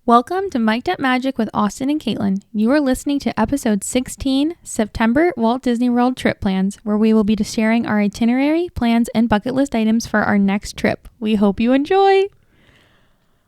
Welcome to Mic'd Up Magic with Austin and Katelyn. You are listening to episode 16, September Walt Disney World trip plans, where we will be sharing our itinerary, plans, and bucket list items for our next trip. We hope you enjoy.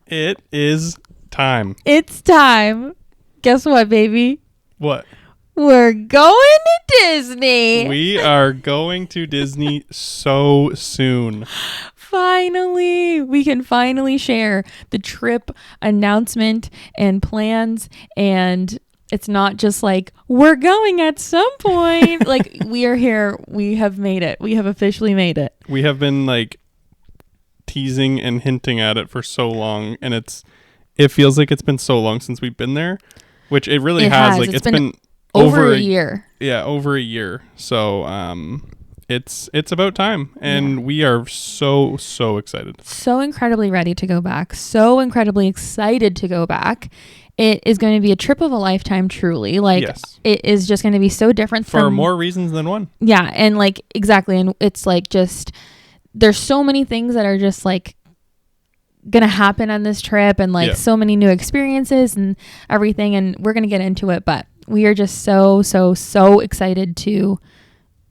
It is time. It's time. Guess what, baby? What? We're going to Disney. We are going to Disney so soon. Finally, we can finally share the trip announcement and plans, and it's not just like we're going at some point. Like, we are here. We have made it. We have officially made it. We have been like teasing and hinting at it for so long, and it feels like it's been so long since we've been there, which it really has. Like, it's been over a year. Yeah, over a year. So it's about time, and we are so excited. So incredibly ready to go back. So incredibly excited to go back. It is going to be a trip of a lifetime, truly. Like, yes. It is just going to be so different for more reasons than one. Yeah, and like exactly, and it's like just there's so many things that are just like gonna happen on this trip, and like so many new experiences and everything, and we're gonna get into it, but we are just so excited to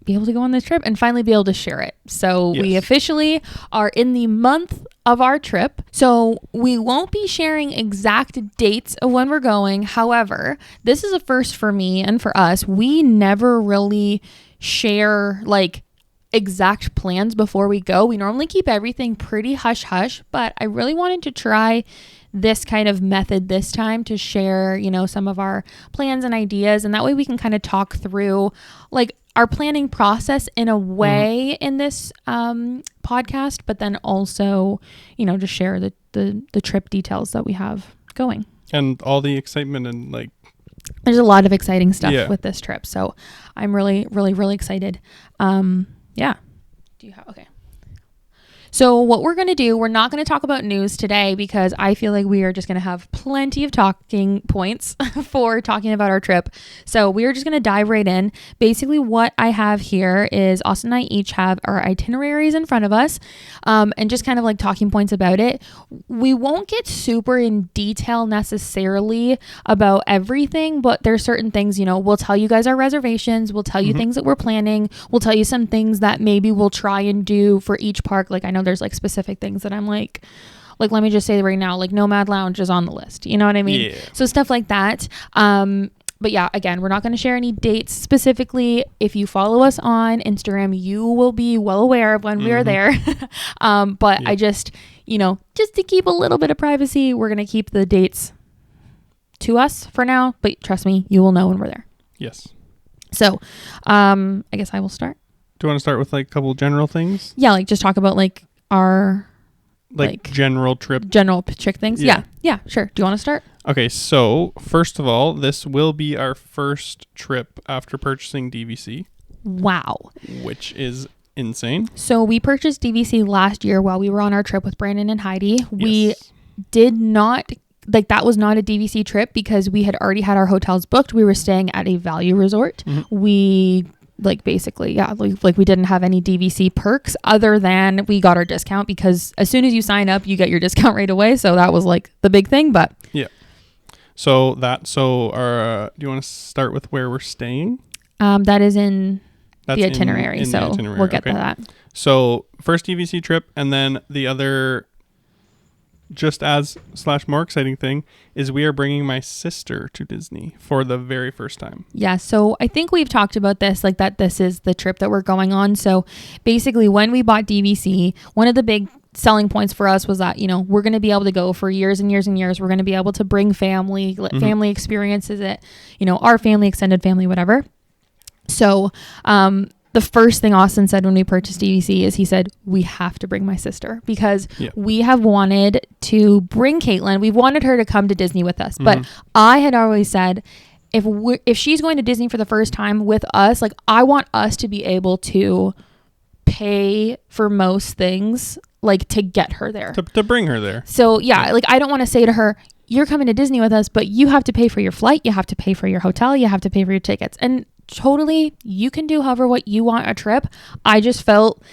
be able to go on this trip and finally be able to share it. So we officially are in the month of our trip. So we won't be sharing exact dates of when we're going. However, this is a first for me and for us. We never really share like exact plans before we go. We normally keep everything pretty hush-hush, but I really wanted to try this kind of method this time to share, you know, some of our plans and ideas, and that way we can kind of talk through like our planning process in a way in this podcast, but then also, you know, just share the trip details that we have going. And all the excitement, and like there's a lot of exciting stuff with this trip. So I'm really excited. Yeah. Do you have, okay. So what we're going to do, we're not going to talk about news today because I feel like we are just going to have plenty of talking points for talking about our trip. So we are just going to dive right in. Basically what I have here is Austin and I each have our itineraries in front of us, and just kind of like talking points about it. We won't get super in detail necessarily about everything, but there's certain things, you know, we'll tell you guys our reservations. We'll tell you things that we're planning. We'll tell you some things that maybe we'll try and do for each park. Like, I know there's like specific things that I'm like let me just say right now, like Nomad Lounge is on the list. You know what I mean? Yeah. So stuff like that. But yeah, again, we're not going to share any dates specifically. If you follow us on Instagram, you will be well aware of when we are there. But I just, you know, just to keep a little bit of privacy, we're going to keep the dates to us for now. But trust me, you will know when we're there. Yes. So I guess I will start. Do you want to start with like a couple general things? Yeah, like just talk about like our general trip things. Yeah, sure. Do you want to start? Okay, so first of all, this will be our first trip after purchasing DVC. Wow. Which is insane. So we purchased DVC last year while we were on our trip with Brandon and Heidi. We did not, like, that was not a DVC trip because we had already had our hotels booked. We were staying at a value resort. We like basically like we didn't have any DVC perks other than we got our discount because as soon as you sign up you get your discount right away, so that was like the big thing. But so our do you want to start with where we're staying? That is in the itinerary, so the itinerary. We'll get to that. So first DVC trip, and then the other just as / more exciting thing is we are bringing my sister to Disney for the very first time. Yeah. So I think we've talked about this, like that this is the trip that we're going on. So basically when we bought DVC, one of the big selling points for us was that, you know, we're going to be able to go for years and years and years. We're going to be able to bring family, family experiences, it, you know, our family, extended family, whatever. So, the first thing Austin said when we purchased DVC is he said, we have to bring my sister because we have wanted to bring Katelyn. We've wanted her to come to Disney with us. But I had always said, if she's going to Disney for the first time with us, like I want us to be able to pay for most things, like to get her there. To bring her there. So like I don't want to say to her, you're coming to Disney with us, but you have to pay for your flight. You have to pay for your hotel. You have to pay for your tickets. And totally, you can do however what you want a trip. I just felt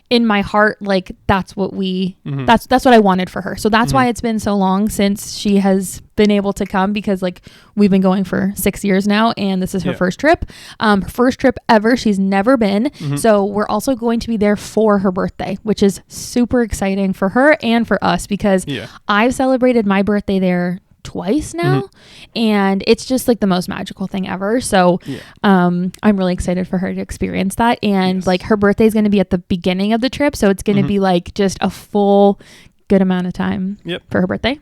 in my heart, like that's what that's what I wanted for her. So that's why it's been so long since she has been able to come, because like we've been going for 6 years now, and this is her first trip, her first trip ever. She's never been. So we're also going to be there for her birthday, which is super exciting for her and for us, because I've celebrated my birthday there twice now, and it's just like the most magical thing ever. So I'm really excited for her to experience that. And like her birthday is going to be at the beginning of the trip, so it's going to be like just a full good amount of time for her birthday.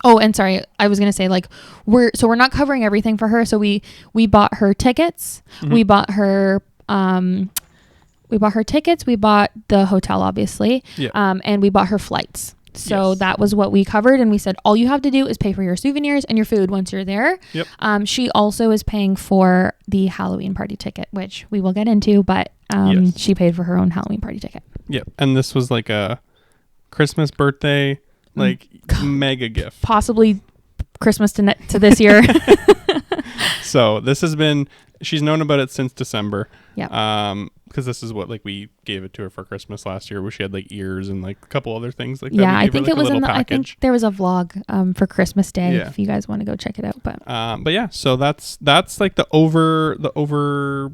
Oh, and sorry, I was going to say, like, we're not covering everything for her. So we bought her tickets. We bought her tickets. We bought the hotel, obviously. And we bought her flights. So that was what we covered. And we said, all you have to do is pay for your souvenirs and your food once you're there. She also is paying for the Halloween party ticket, which we will get into, but she paid for her own Halloween party ticket. And this was like a Christmas, birthday, like mega gift. Possibly Christmas to this year. So this has been, she's known about it since December. Because this is what, like, we gave it to her for Christmas last year, where she had like ears and like a couple other things like that. I think it was in the, I think there was a vlog for Christmas Day if you guys want to go check it out. But yeah, so that's like the over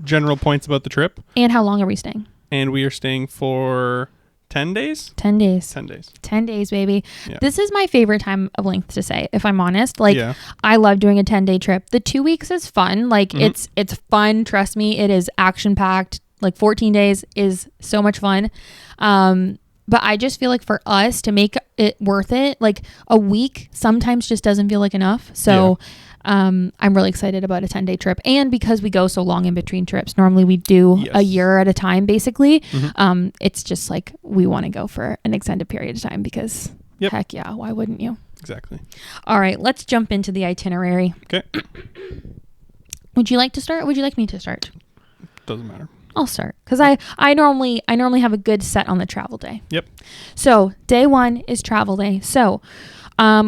general points about the trip. And how long are we staying? And we are staying for 10 days. 10 days. 10 days. 10 days, baby. This is my favorite time of length to say, if I'm honest. Like, I love doing a 10-day trip. The 2 weeks is fun. Like, it's fun. Trust me, it is action-packed. Like, 14 days is so much fun. But I just feel like for us to make it worth it, like, a week sometimes just doesn't feel like enough. So I'm really excited about a 10-day trip. And because we go so long in between trips, normally we do a year at a time, basically. It's just like we want to go for an extended period of time because heck yeah, why wouldn't you? Exactly. All right, let's jump into the itinerary. Okay. Would you like to start? Or would you like me to start? Doesn't matter. I'll start because I normally have a good set on the travel day. So day 1 is travel day. So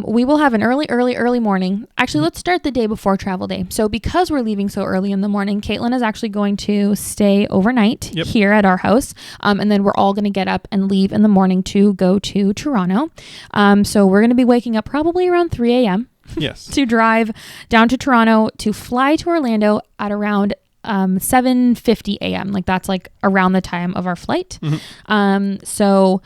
we will have an early morning. Actually, let's start the day before travel day. So because we're leaving so early in the morning, Katelyn is actually going to stay overnight here at our house. And then we're all going to get up and leave in the morning to go to Toronto. So we're going to be waking up probably around 3 a.m. to drive down to Toronto, to fly to Orlando at around 7:50 a.m. Like that's like around the time of our flight. So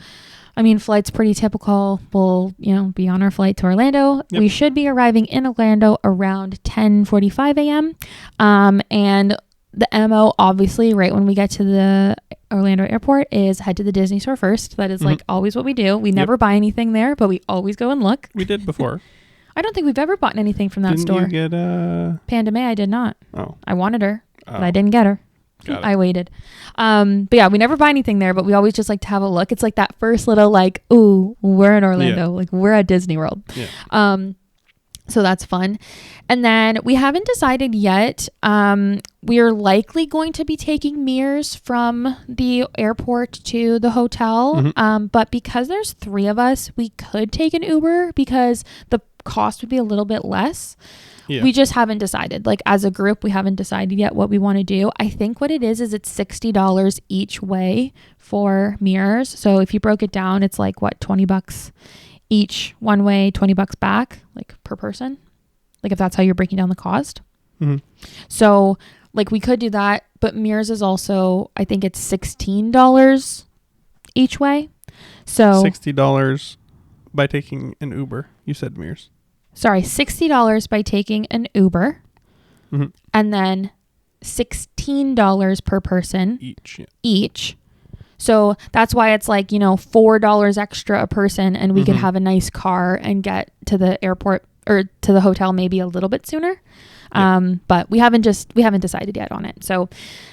I mean, flight's pretty typical. We'll, be on our flight to Orlando. We should be arriving in Orlando around 10:45 a.m. And the MO, obviously, right when we get to the Orlando airport, is head to the Disney store first. That is like always what we do. We never buy anything there, but we always go and look. We did before. I don't think we've ever bought anything from that store. Didn't you get Panda May? I did not. Oh. I wanted her, but I didn't get her. I waited. But yeah, we never buy anything there, but we always just like to have a look. It's like that first little like, ooh, we're in Orlando. Like we're at Disney World. So that's fun. And then we haven't decided yet. We are likely going to be taking mirrors from the airport to the hotel. But because there's 3 of us, we could take an Uber because the cost would be a little bit less. We just haven't decided. Like as a group, we haven't decided yet what we want to do. I think what it is it's $60 each way for mirrors. So if you broke it down, it's like what, $20 each one way, $20 back, like per person. Like if that's how you're breaking down the cost. So like we could do that, but mirrors is also, I think it's $16 each way. So $60 by taking an Uber. You said mirrors. Sorry, $60 by taking an Uber, and then $16 per person each. So that's why it's like, $4 extra a person, and we could have a nice car and get to the airport or to the hotel maybe a little bit sooner. But we haven't decided yet on it. So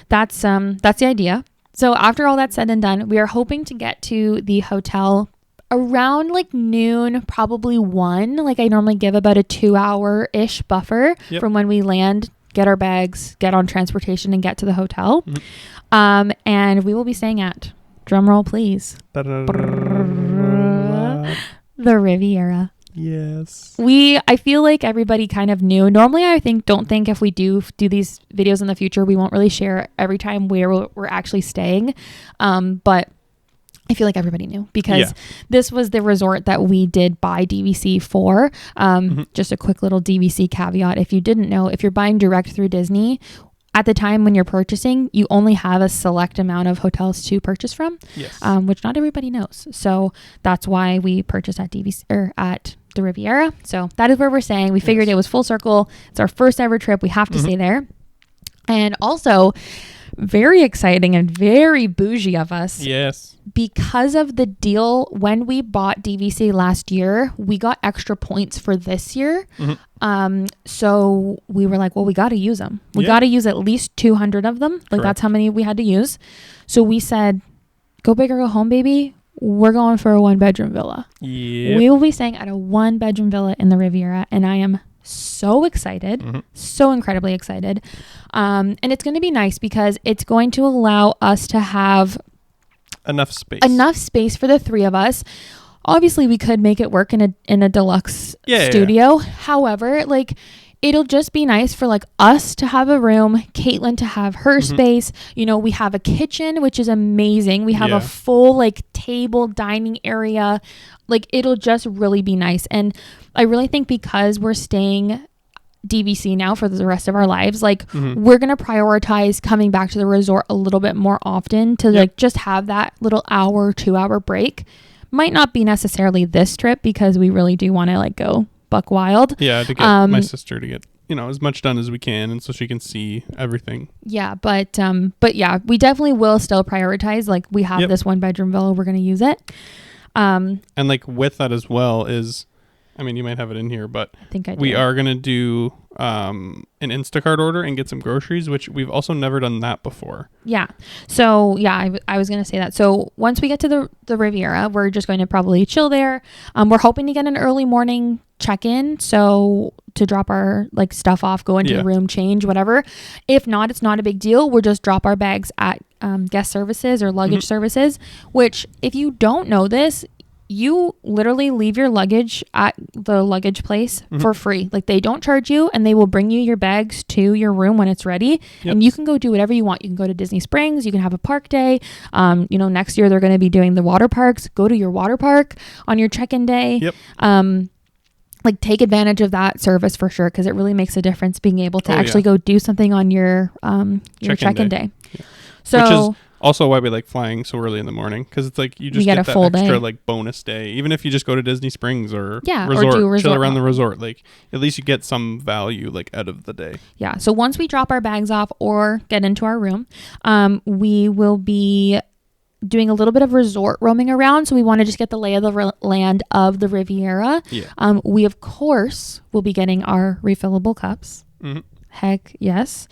that's the idea. So after all that's said and done, we are hoping to get to the hotel around like noon, probably 1. Like I normally give about a 2-hour-ish buffer from when we land, get our bags, get on transportation, and get to the hotel. And we will be staying at, drum roll please, the Riviera. Yes. I feel like everybody kind of knew. Normally, don't think if we do these videos in the future, we won't really share every time where we're actually staying. But I feel like everybody knew because this was the resort that we did buy DVC for. Just a quick little DVC caveat. If you didn't know, if you're buying direct through Disney, at the time when you're purchasing, you only have a select amount of hotels to purchase from, which not everybody knows. So that's why we purchased at DVC or at the Riviera. So that is where we're staying. We figured it was full circle. It's our first ever trip. We have to stay there. And also, very exciting and very bougie of us. Yes. Because of the deal, when we bought DVC last year, we got extra points for this year. So we were like, well, we got to use them. We got to use at least 200 of them. Like that's how many we had to use. So we said, go big or go home, baby. We're going for a 1-bedroom villa. Yep. We will be staying at a 1-bedroom villa in the Riviera. And I am so excited, so incredibly excited. And it's going to be nice because it's going to allow us to have enough space for the three of us. Obviously, we could make it work in a deluxe studio. However, like it'll just be nice for like us to have a room, Katelyn to have her space. You know, we have a kitchen, which is amazing. We have a full like table dining area. Like it'll just really be nice. And I really think because we're staying DVC now for the rest of our lives, like we're going to prioritize coming back to the resort a little bit more often to like just have that little 2-hour break. Might not be necessarily this trip because we really do want to like go buck wild. Yeah, to get my sister to get, you know, as much done as we can and so she can see everything. Yeah, but yeah, we definitely will still prioritize. Like we have this 1-bedroom villa, we're going to use it. And like with that as well is, I mean, you might have it in here, but I think we are going to do an Instacart order and get some groceries, which we've also never done that before. Yeah. So yeah, I was going to say that. So once we get to the Riviera, we're just going to probably chill there. We're hoping to get an early morning check-in. So to drop our like stuff off, go into the room, change, whatever. If not, it's not a big deal. We'll just drop our bags at guest services or luggage services, which if you don't know this, you literally leave your luggage at the luggage place for free. Like they don't charge you and they will bring you your bags to your room when it's ready and you can go do whatever you want. You can go to Disney Springs, you can have a park day. You know, next year they're going to be doing the water parks. Go to your water park on your check-in day. Like take advantage of that service for sure because it really makes a difference being able to actually go do something on your check-in day. So which is also why we like flying so early in the morning because it's like you just get that full extra day. Like bonus day, even if you just go to Disney Springs or chill around the resort, like at least you get some value like out of the day. Yeah. So once we drop our bags off or get into our room, we will be doing a little bit of resort roaming around. So we want to just get the lay of the land of the Riviera. We of course will be getting our refillable cups. Heck yes.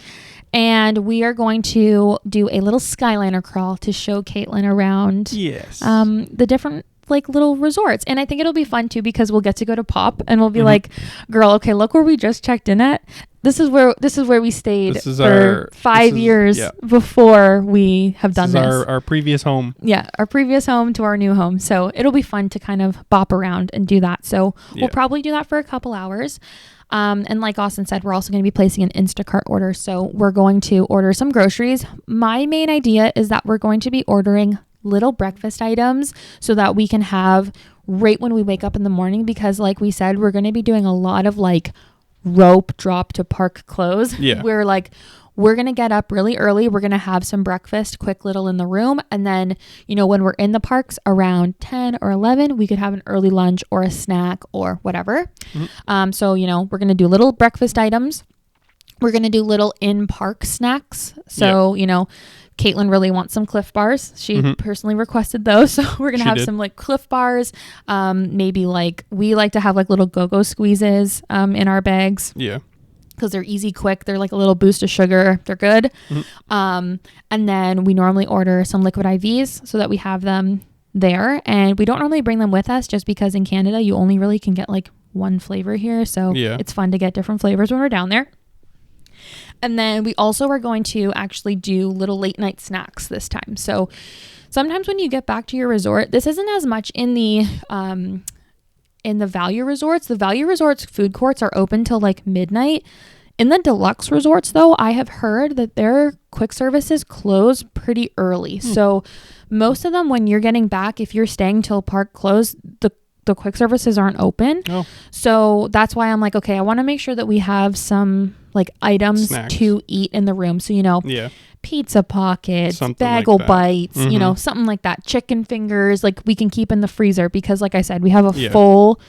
And we are going to do a little Skyliner crawl to show Katelyn around the different like little resorts. And I think it'll be fun too because we'll get to go to Pop and we'll be like, girl, okay, look where we just checked in at. This is where we stayed for 5 years before we have done this. Our previous home. Yeah, our previous home to our new home. So it'll be fun to kind of bop around and do that. So we'll probably do that for a couple hours. And like Austin said, we're also going to be placing an Instacart order. So we're going to order some groceries. My main idea is that we're going to be ordering little breakfast items so that we can have right when we wake up in the morning, because like we said, we're going to be doing a lot of like rope drop to park close. We're going to get up really early. We're going to have some breakfast, quick little in the room. And then, you know, when we're in the parks around 10 or 11, we could have an early lunch or a snack or whatever. So, you know, we're going to do little breakfast items. We're going to do little in-park snacks. So, you know, Katelyn really wants some Cliff Bars. She personally requested those. So we're going to have some like Cliff Bars. Maybe like we like to have like little go-go squeezes in our bags. Yeah. Because they're easy, quick. They're like a little boost of sugar. They're good. And then we normally order some liquid IVs so that we have them there. And we don't normally bring them with us just because in Canada, you only really can get like one flavor here. So it's fun to get different flavors when we're down there. And then we also are going to actually do little late night snacks this time. So sometimes when you get back to your resort, this isn't as much in the in the value resorts food courts are open till like midnight. In the deluxe resorts, though, I have heard that their quick services close pretty early. So most of them, when you're getting back, if you're staying till park close, the quick services aren't open. Oh. So that's why I'm like, okay, I want to make sure that we have some like items to eat in the room. So, pizza pockets, something bagel like bites, something like that. Chicken fingers, like we can keep in the freezer because like I said, we have a full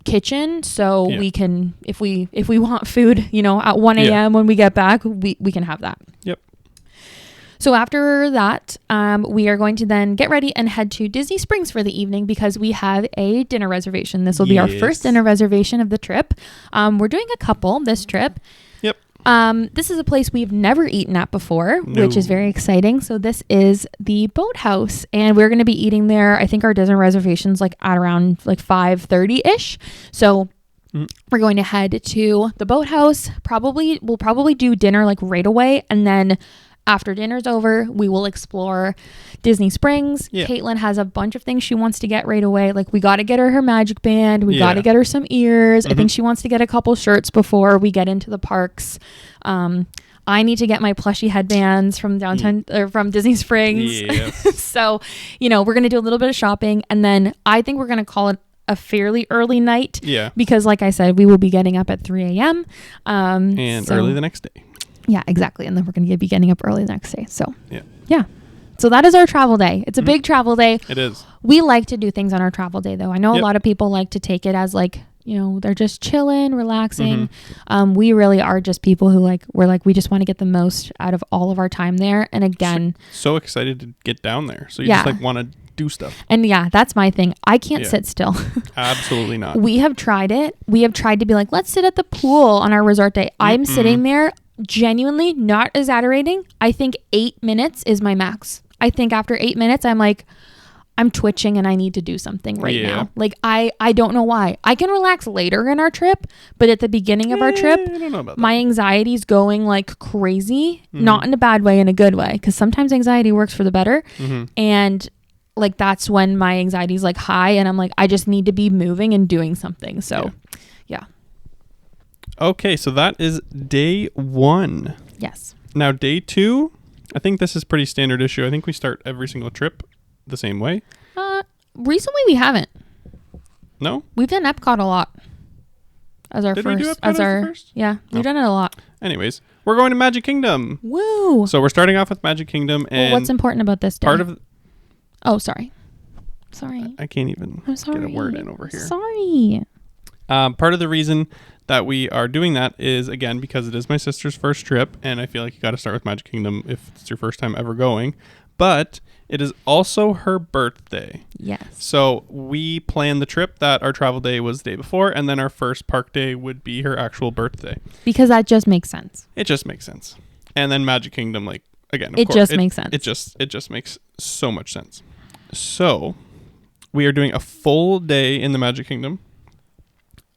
kitchen, so we can, if we want food, at 1 a.m. when we get back, we can have that. Yep. So after that, we are going to then get ready and head to Disney Springs for the evening because we have a dinner reservation. This will be our first dinner reservation of the trip. We're doing a couple this trip. Yep. This is a place we've never eaten at before, which is very exciting. So this is the Boathouse, and we're going to be eating there. I think our dinner reservation's like at around like 5:30-ish. So we're going to head to the Boathouse. We'll probably do dinner like right away, and then after dinner's over, we will explore Disney Springs. Yeah. Katelyn has a bunch of things she wants to get right away. Like we got to get her magic band. We got to get her some ears. I think she wants to get a couple shirts before we get into the parks. I need to get my plushie headbands from downtown or from Disney Springs. Yes. So, we're going to do a little bit of shopping, and then I think we're going to call it a fairly early night. Yeah. Because like I said, we will be getting up at 3 a.m. And early the next day. Yeah, exactly. And then we're going to be getting up early the next day. So, yeah. So that is our travel day. It's a big travel day. It is. We like to do things on our travel day, though. I know a lot of people like to take it as like, they're just chilling, relaxing. We really are just people who we just want to get the most out of all of our time there. And again, so excited to get down there. So you just want to do stuff. And that's my thing. I can't sit still. Absolutely not. We have tried it. We have tried to be like, let's sit at the pool on our resort day. I'm sitting there. Genuinely, not exaggerating, I think 8 minutes is my max. I think after 8 minutes, I'm like, I'm twitching and I need to do something right now. Like, I don't know why. I can relax later in our trip, but at the beginning of our trip, I don't know about my anxiety's going like crazy, not in a bad way, in a good way, because sometimes anxiety works for the better. And like, that's when my anxiety's like high and I'm like, I just need to be moving and doing something. So, yeah. Okay, so that is day 1. Yes. Now, day 2, I think this is pretty standard issue. I think we start every single trip the same way. Recently we haven't. No? We've done Epcot a lot as our Did first. We do Epcot as our first? Yeah, we've done it a lot. Anyways, we're going to Magic Kingdom. Woo! So we're starting off with Magic Kingdom, and what's important about this day? Part of. Oh, sorry. I can't even get a word in over here. Sorry. Part of the reason that we are doing that is, again, because it is my sister's first trip, and I feel like you got to start with Magic Kingdom if it's your first time ever going. But it is also her birthday. Yes. So we planned the trip that our travel day was the day before, and then our first park day would be her actual birthday. Because that just makes sense. It just makes sense. And then Magic Kingdom, like, again, of course, just makes sense. It just makes so much sense. So we are doing a full day in the Magic Kingdom.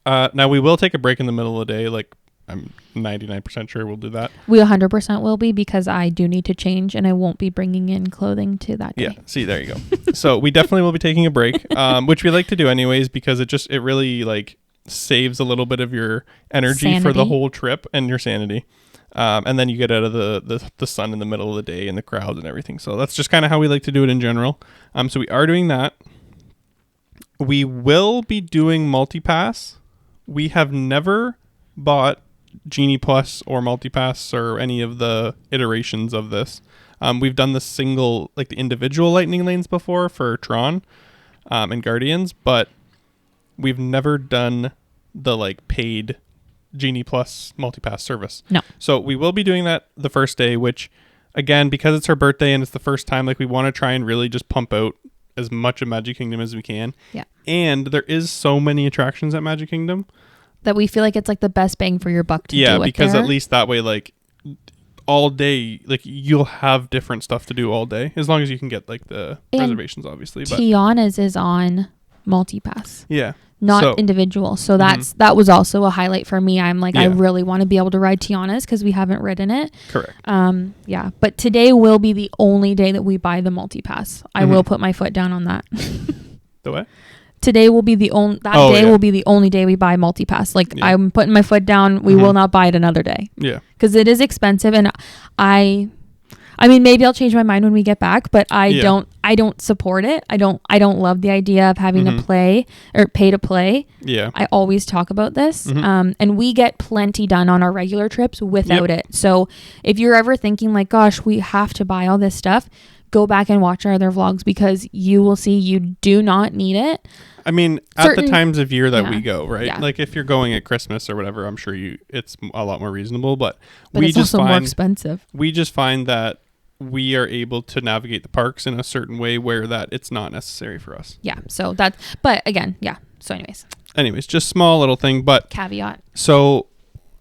Now, we will take a break in the middle of the day. Like, I'm 99% sure we'll do that. We 100% will be, because I do need to change and I won't be bringing in clothing to that day. Yeah, see, there you go. So we definitely will be taking a break, which we like to do anyways, because it really like saves a little bit of your energy for the whole trip and your sanity. And then you get out of the sun in the middle of the day and the crowds and everything. So that's just kind of how we like to do it in general. So we are doing that. We will be doing multi-pass. We have never bought Genie Plus or multi-pass or any of the iterations of this. We've done the single, like the individual lightning lanes before for Tron and Guardians, but we've never done the like paid Genie Plus multi-pass service. No. So we will be doing that the first day, which again, because it's her birthday and it's the first time, like we want to try and really just pump out as much of Magic Kingdom as we can. Yeah. And there is so many attractions at Magic Kingdom that we feel like it's like the best bang for your buck to do it. Yeah, because at least that way, like all day, like you'll have different stuff to do all day, as long as you can get like the reservations, obviously. But Tiana's is on multi-pass. Yeah. Not individual. So that was also a highlight for me. I'm like, I really want to be able to ride Tiana's because we haven't ridden it. Correct. Yeah. But today will be the only day that we buy the multi-pass. I will put my foot down on that. The what? today will be the only will be the only day we buy multi-pass. Like I'm putting my foot down. We will not buy it another day. Yeah. Because it is expensive, and I mean, maybe I'll change my mind when we get back, but I don't support it. I don't love the idea of having to play or pay to play. Yeah. I always talk about this. And we get plenty done on our regular trips without it. So if you're ever thinking like, gosh, we have to buy all this stuff, go back and watch our other vlogs, because you will see you do not need it. I mean, at the times of year that we go, right? Yeah. Like if you're going at Christmas or whatever, I'm sure it's a lot more reasonable, but we it's just also more expensive. We just find that we are able to navigate the parks in a certain way where that it's not necessary for us. Yeah. So but again, yeah. So anyways, just small little thing, but caveat. So,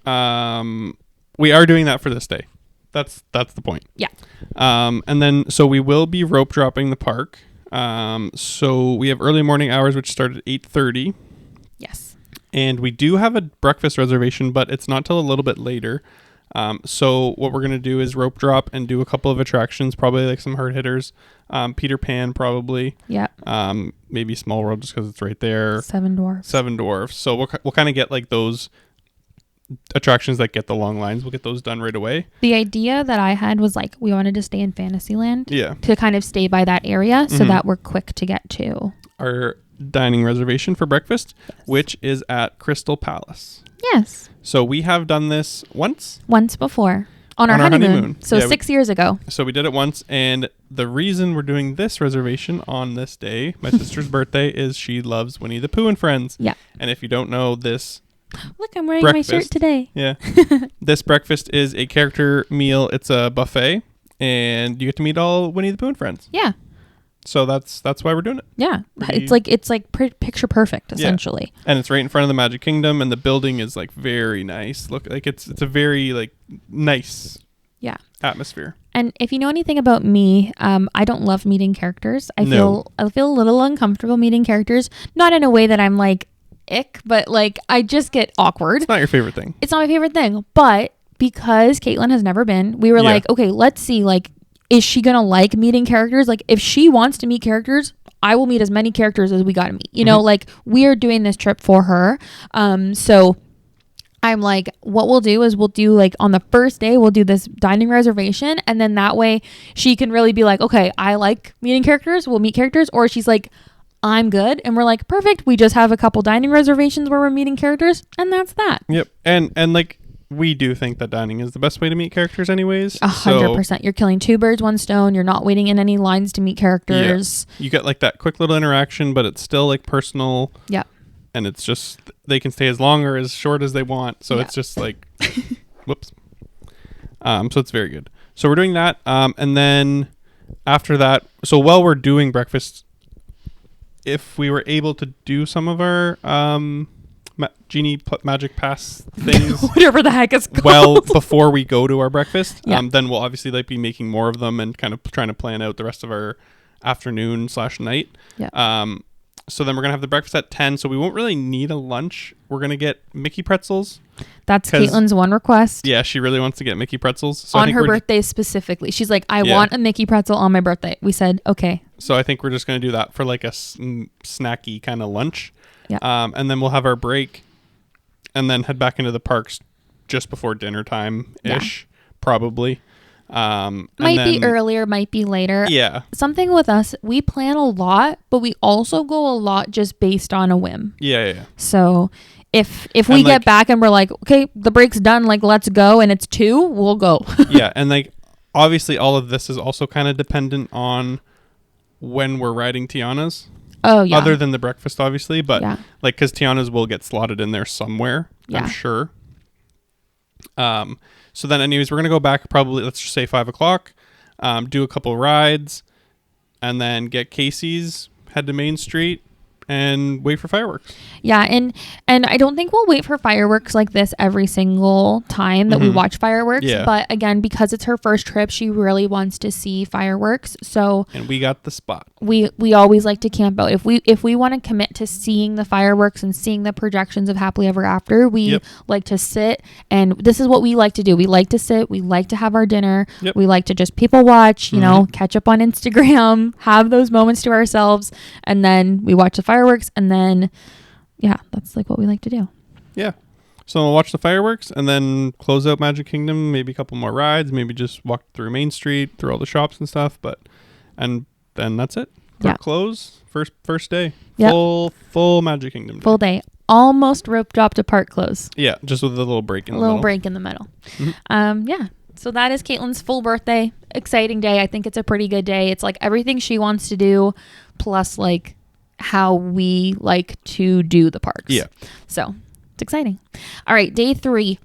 we are doing that for this day. That's the point. Yeah. And then, so we will be rope dropping the park. So we have early morning hours, which start at 8:30. Yes. And we do have a breakfast reservation, but it's not till a little bit later. So what we're going to do is rope drop and do a couple of attractions, probably like some hard hitters. Peter Pan, probably. Yeah. Maybe Small World, just because it's right there. Seven Dwarfs. So we'll kind of get like those attractions that get the long lines. We'll get those done right away. The idea that I had was like, we wanted to stay in Fantasyland. Yeah. To kind of stay by that area so that we're quick to get to. Our dining reservation for breakfast, which is at Crystal Palace. Yes. So we have done this once before on our honeymoon. So 6 years ago. So we did it once, and the reason we're doing this reservation on this day, my sister's birthday, is she loves Winnie the Pooh and Friends. Yeah. And if you don't know this, look, I'm wearing my shirt today. Yeah. This breakfast is a character meal. It's a buffet, and you get to meet all Winnie the Pooh and Friends. Yeah. So that's why we're doing it. Yeah. It's like picture perfect, essentially. Yeah. And it's right in front of the Magic Kingdom, and the building is like very nice. Look, like it's a very like nice atmosphere. And if you know anything about me, I don't love meeting characters. I feel a little uncomfortable meeting characters, not in a way that I'm like ick, but like I just get awkward. It's not your favorite thing. It's not my favorite thing, but because Katelyn has never been, we were like, okay, let's see, like, is she gonna like meeting characters? Like, if she wants to meet characters, I will meet as many characters as we gotta meet. You know, like, we are doing this trip for her. So I'm like, what we'll do is we'll do like on the first day, we'll do this dining reservation, and then that way she can really be like, okay, I like meeting characters, we'll meet characters. Or she's like, I'm good, and we're like, perfect, we just have a couple dining reservations where we're meeting characters, and that's that. Yep. And like, we do think that dining is the best way to meet characters anyways. 100%. You're killing two birds, one stone. You're not waiting in any lines to meet characters. Yeah. You get like that quick little interaction, but it's still like personal. Yeah. And it's just, they can stay as long or as short as they want. So it's just like, whoops. So it's very good. So we're doing that. And then after that, so while we're doing breakfast, if we were able to do some of our genie magic pass things, whatever the heck it's called, well before we go to our breakfast, then we'll obviously like be making more of them and kind of trying to plan out the rest of our afternoon/night. So then we're gonna have the breakfast at 10, so we won't really need a lunch. We're gonna get Mickey pretzels. That's Katelyn's one request. Yeah, she really wants to get Mickey pretzels. So on her birthday specifically. She's like, I want a Mickey pretzel on my birthday. We said, okay. So I think we're just going to do that for like a snacky kind of lunch. Yeah. And then we'll have our break and then head back into the parks just before dinner time-ish, probably. Might be earlier, might be later. Yeah. Something with us, we plan a lot, but we also go a lot just based on a whim. Yeah. So if we get back and we're like, okay, the break's done, like, let's go, and it's 2, we'll go. Yeah, and like, obviously all of this is also kind of dependent on when we're riding Tiana's. Oh, yeah. Other than the breakfast, obviously, but like, because Tiana's will get slotted in there somewhere, I'm sure. So then anyways, we're going to go back probably, let's just say 5 o'clock, do a couple rides, and then get Casey's, head to Main Street, and wait for fireworks. Yeah, and I don't think we'll wait for fireworks like this every single time that we watch fireworks. Yeah. But again, because it's her first trip, she really wants to see fireworks. So and we got the spot. we always like to camp out. If we want to commit to seeing the fireworks and seeing the projections of Happily Ever After, we like to sit, and this is what we like to do. We like to sit, we like to have our dinner, we like to just people watch, you know, catch up on Instagram, have those moments to ourselves, and then we watch the fireworks, and then that's like what we like to do. Yeah. So we'll watch the fireworks and then close out Magic Kingdom, maybe a couple more rides, maybe just walk through Main Street, through all the shops and stuff, and then that's it. Close. First day. Full Magic Kingdom day. Full day. Almost rope drop to park close. Yeah, just with a little break in the middle. A little break in the middle. So that is Katelyn's full birthday. Exciting day. I think it's a pretty good day. It's like everything she wants to do, plus like how we like to do the parks. Yeah. So it's exciting. All right, day 3.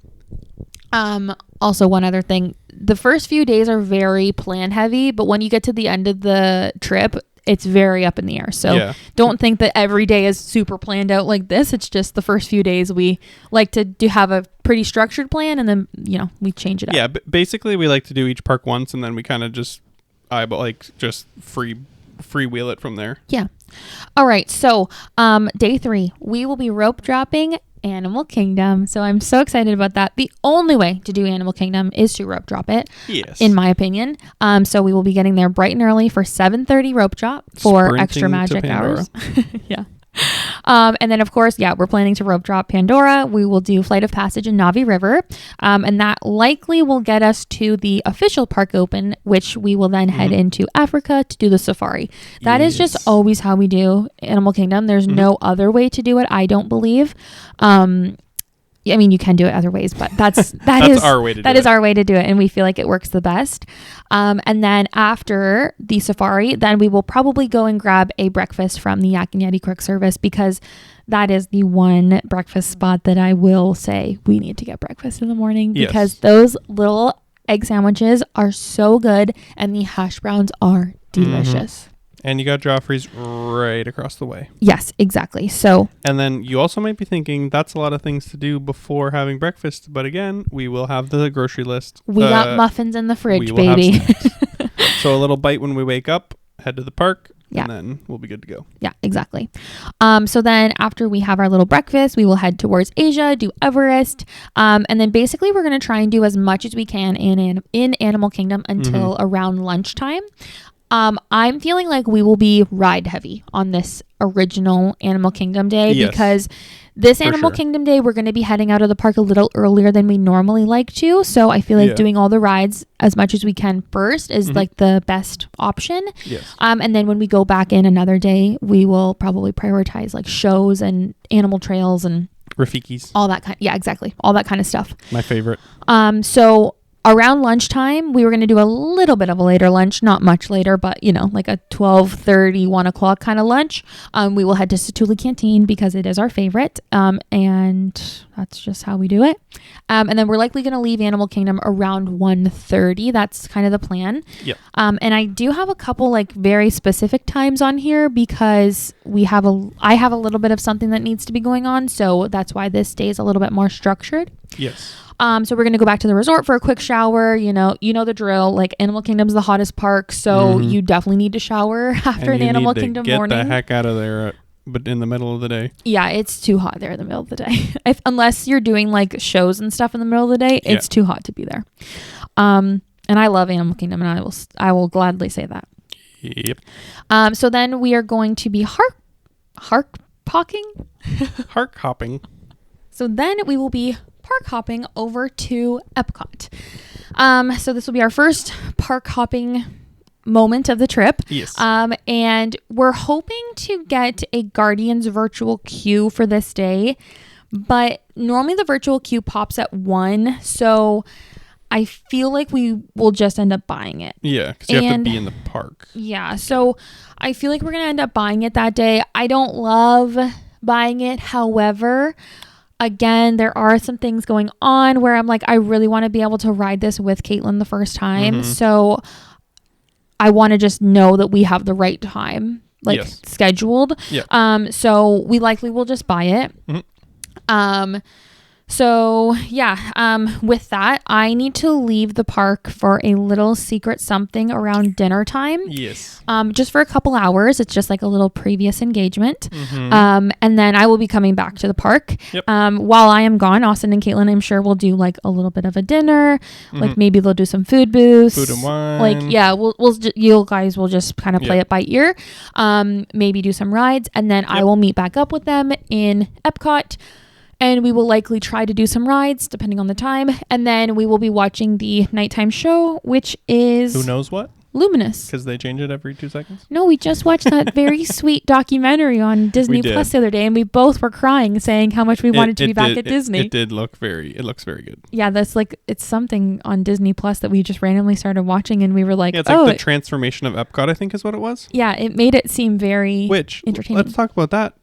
Also, one other thing. The first few days are very plan heavy, but when you get to the end of the trip, it's very up in the air. So don't think that every day is super planned out like this. It's just the first few days we like to have a pretty structured plan, and then, you know, we change it up. Yeah, basically we like to do each park once, and then we kind of just freewheel it from there. Yeah. All right. So day 3, we will be rope dropping Animal Kingdom. So I'm so excited about that. The only way to do Animal Kingdom is to rope drop it. Yes. In my opinion. So we will be getting there bright and early for 7:30 rope drop for Sprinting extra magic hours. Yeah. And then of course, we're planning to rope drop Pandora. We will do Flight of Passage in Navi River. And that likely will get us to the official park open, which we will then head into Africa to do the safari. That is just always how we do Animal Kingdom. There's no other way to do it, I don't believe. I mean, you can do it other ways, but that is our way to do it. That is our way to do it, and we feel like it works the best. And then after the safari, then we will probably go and grab a breakfast from the Yak and Yeti quick service, because that is the one breakfast spot that I will say we need to get breakfast in the morning, because those little egg sandwiches are so good, and the hash browns are delicious. And you got Joffrey's right across the way. Yes, exactly. So, and then you also might be thinking that's a lot of things to do before having breakfast. But again, we will have the grocery list. We got muffins in the fridge, baby. So a little bite when we wake up, head to the park, and then we'll be good to go. Yeah, exactly. So then after we have our little breakfast, we will head towards Asia, do Everest. And then basically we're going to try and do as much as we can in Animal Kingdom until around lunchtime. I'm feeling like we will be ride heavy on this original Animal Kingdom day, because this Animal Kingdom day, we're going to be heading out of the park a little earlier than we normally like to. So I feel like doing all the rides as much as we can first is like the best option. Yes. And then when we go back in another day, we will probably prioritize like shows and animal trails and Rafiki's. All that kind. Yeah, exactly. All that kind of stuff. My favorite. So around lunchtime, we were going to do a little bit of a later lunch, not much later, but, you know, like a 12:30, 1 o'clock kind of lunch. We will head to Satuli Canteen because it is our favorite. And that's just how we do it. And then we're likely going to leave Animal Kingdom around 1:30. That's kind of the plan. Yep. And I do have a couple like very specific times on here because I have a little bit of something that needs to be going on. So that's why this day is a little bit more structured. Yes. So we're going to go back to the resort for a quick shower. You know the drill. Like Animal Kingdom's the hottest park, so you definitely need to shower after an Animal Kingdom morning. Get the heck out of there, but in the middle of the day. Yeah, it's too hot there in the middle of the day. Unless you're doing like shows and stuff in the middle of the day, it's too hot to be there. And I love Animal Kingdom, and I will gladly say that. Yep. So then we are going to be hark hopping. So then we will be park hopping over to Epcot. So this will be our first park hopping moment of the trip. Yes. And we're hoping to get a Guardians virtual queue for this day, but normally the virtual queue pops at 1, so I feel like we will just end up buying it. Yeah, because you have to be in the park. Yeah, so I feel like we're going to end up buying it that day. I don't love buying it, however, again, there are some things going on where I'm like, I really want to be able to ride this with Katelyn the first time. So I want to just know that we have the right time, scheduled. Yeah. So we likely will just buy it. So yeah, with that, I need to leave the park for a little secret something around dinner time. Yes. Just for a couple hours. It's just like a little previous engagement. And then I will be coming back to the park. Yep. While I am gone, Austin and Katelyn, I'm sure will do like a little bit of a dinner. Like maybe they'll do some food booths. Food and wine. Like, yeah, you guys will just kind of play it by ear. Maybe do some rides. And then I will meet back up with them in Epcot. And we will likely try to do some rides depending on the time. And then we will be watching the nighttime show, which is... Who knows what? Luminous. Because they change it every 2 seconds? No, we just watched that very sweet documentary on Disney Plus the other day, and we both were crying, saying how much we wanted to be back at Disney. It looks very good. Yeah, that's like, it's something on Disney Plus that we just randomly started watching, and we were like, it's like the transformation of Epcot, I think is what it was. Yeah, it made it seem very entertaining. Let's talk about that.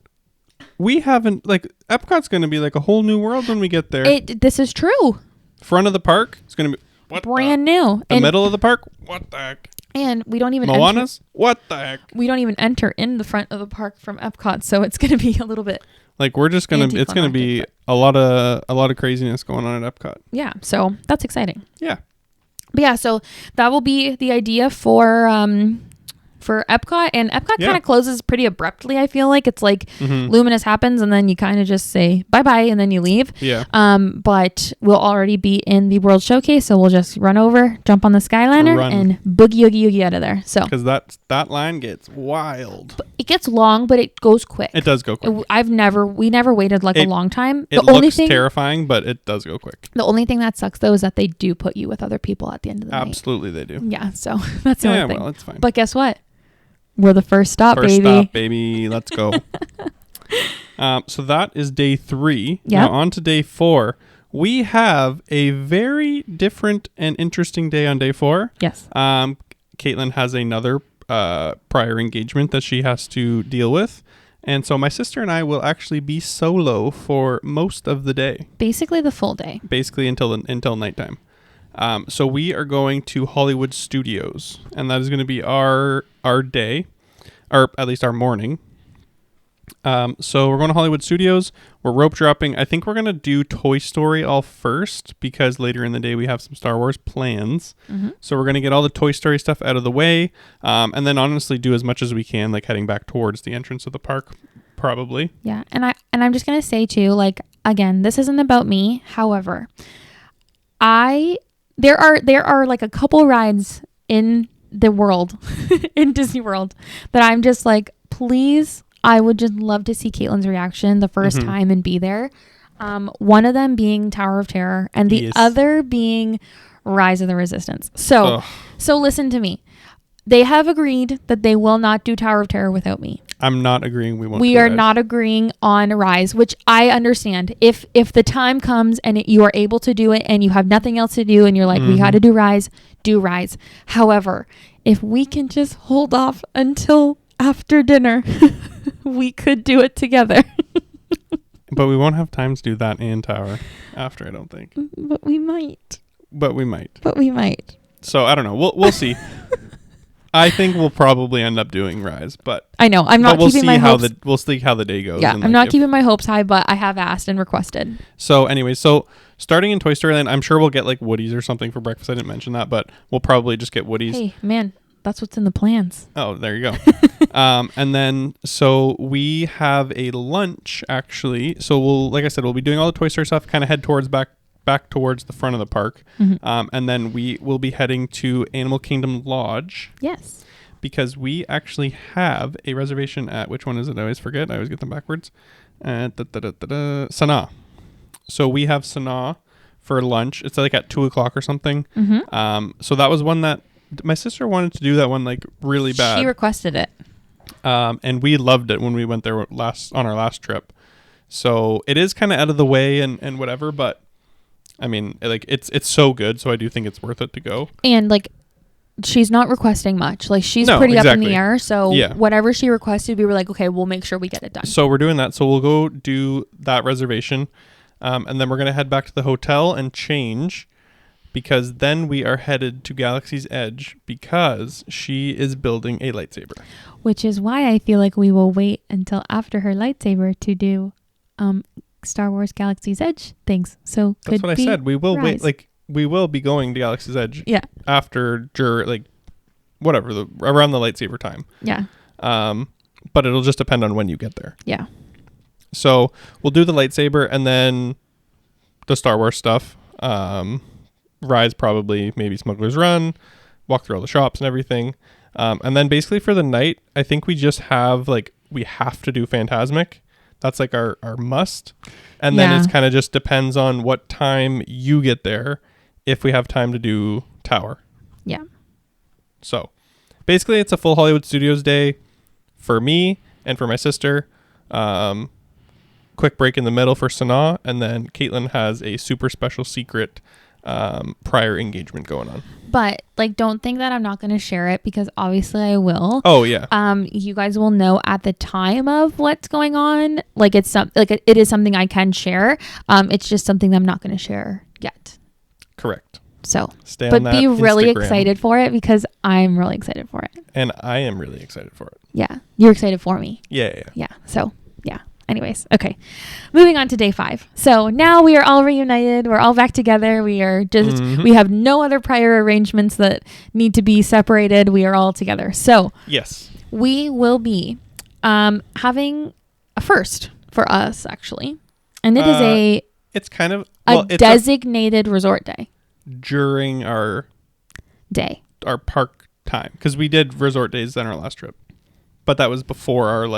We haven't, like, Epcot's going to be like a whole new world when we get there. This is true. Front of the park, it's going to be brand new. The middle of the park, what the heck? And we don't even Moana's? What the heck? We don't even enter in the front of the park from Epcot, so it's going to be a little bit like we're just going to it's going to be a lot of craziness going on at Epcot. Yeah, so that's exciting. Yeah. But yeah, so that will be the idea for Epcot, and Epcot kind of closes pretty abruptly. I feel like it's like Luminous happens and then you kind of just say bye-bye and then you leave. Yeah. But we'll already be in the World Showcase, so we'll just run over, jump on the Skyliner and boogie oogie out of there. So because that line gets wild. It gets long, but it goes quick. It does go quick. We never waited like a long time. It looks terrifying, but it does go quick. The only thing that sucks though is that they do put you with other people at the end of the night. Absolutely, they do. Yeah, so that's the only thing. Well, it's fine. But guess what? We're the first stop, baby. First stop, baby. Let's go. So that is day 3. Yeah. Now on to day 4. We have a very different and interesting day on day 4. Yes. Katelyn has another prior engagement that she has to deal with. And so my sister and I will actually be solo for most of the day. Basically the full day. Basically until nighttime. So we are going to Hollywood Studios, and that is going to be our day, or at least our morning. So we're going to Hollywood Studios. We're rope dropping. I think we're going to do Toy Story all first because later in the day we have some Star Wars plans. So we're going to get all the Toy Story stuff out of the way, and then honestly do as much as we can, like heading back towards the entrance of the park, probably. Yeah, and I'm just going to say too, like, again, this isn't about me. However, there are like a couple rides in the world, in Disney World, that I'm just like, please, I would just love to see Katelyn's reaction the first time and be there. One of them being Tower of Terror and the other being Rise of the Resistance. So listen to me. They have agreed that they will not do Tower of Terror without me. I'm not agreeing. We are not agreeing on Rise, which I understand. If the time comes and you are able to do it and you have nothing else to do and you're like, we got to do Rise, do Rise. However, if we can just hold off until after dinner, we could do it together. But we won't have time to do that and Tower after, I don't think. But we might. So I don't know. We'll see. I think we'll probably end up doing Rise, but I know I'm not keeping my hopes. We'll see how the day goes. Yeah, I'm not keeping my hopes high, but I have asked and requested. So anyway, starting in Toy Story Land, I'm sure we'll get like Woodies or something for breakfast. I didn't mention that, but we'll probably just get Woodies. Hey, man, that's what's in the plans. Oh, there you go. And then so we have a lunch actually. So like I said, we'll be doing all the Toy Story stuff. Kind of head towards back towards the front of the park. And then we will be heading to Animal Kingdom Lodge. Yes. Because we actually have a reservation at, which one is it? I always forget. I always get them backwards. Sanaa. So we have Sanaa for lunch. It's like at 2:00 or something. So that was one that my sister wanted to do that one like really bad. She requested it. And we loved it when we went there on our last trip. So it is kind of out of the way and whatever, but I mean, like it's so good, so I do think it's worth it to go. And like, she's not requesting much. Like she's pretty up in the air. So whatever she requested, we were like, okay, we'll make sure we get it done. So we're doing that. So we'll go do that reservation, and then we're gonna head back to the hotel and change, because then we are headed to Galaxy's Edge because she is building a lightsaber. Which is why I feel like we will wait until after her lightsaber to do Star Wars Galaxy's Edge things. So that's what I said. We will wait. Like we will be going to Galaxy's Edge. Yeah. After like whatever around the lightsaber time. Yeah. But it'll just depend on when you get there. Yeah. So we'll do the lightsaber and then the Star Wars stuff. Rise probably maybe Smuggler's Run, walk through all the shops and everything. And then basically for the night, I think we just have we have to do Phantasmic. That's like our must. And then it's kind of just depends on what time you get there if we have time to do Tower. Yeah. So basically it's a full Hollywood Studios day for me and for my sister. Quick break in the middle for Sanaa, and then Katelyn has a super special secret prior engagement going on. But don't think that I'm not going to share it, because obviously I will. Oh yeah. You guys will know at the time of what's going on. It is something I can share. It's just something that I'm not going to share yet. Correct. So, stay on that be really Instagram. Excited for it, because I'm really excited for it. And I am really excited for it. Yeah, you're excited for me. Yeah. So yeah. Anyways, okay. Moving on to day 5. So now we are all reunited. We're all back together. We are just, we have no other prior arrangements that need to be separated. We are all together. So yes, we will be having a first for us, actually. And it is it's kind of a designated resort day. During our park time. Because we did resort days on our last trip. But that was before our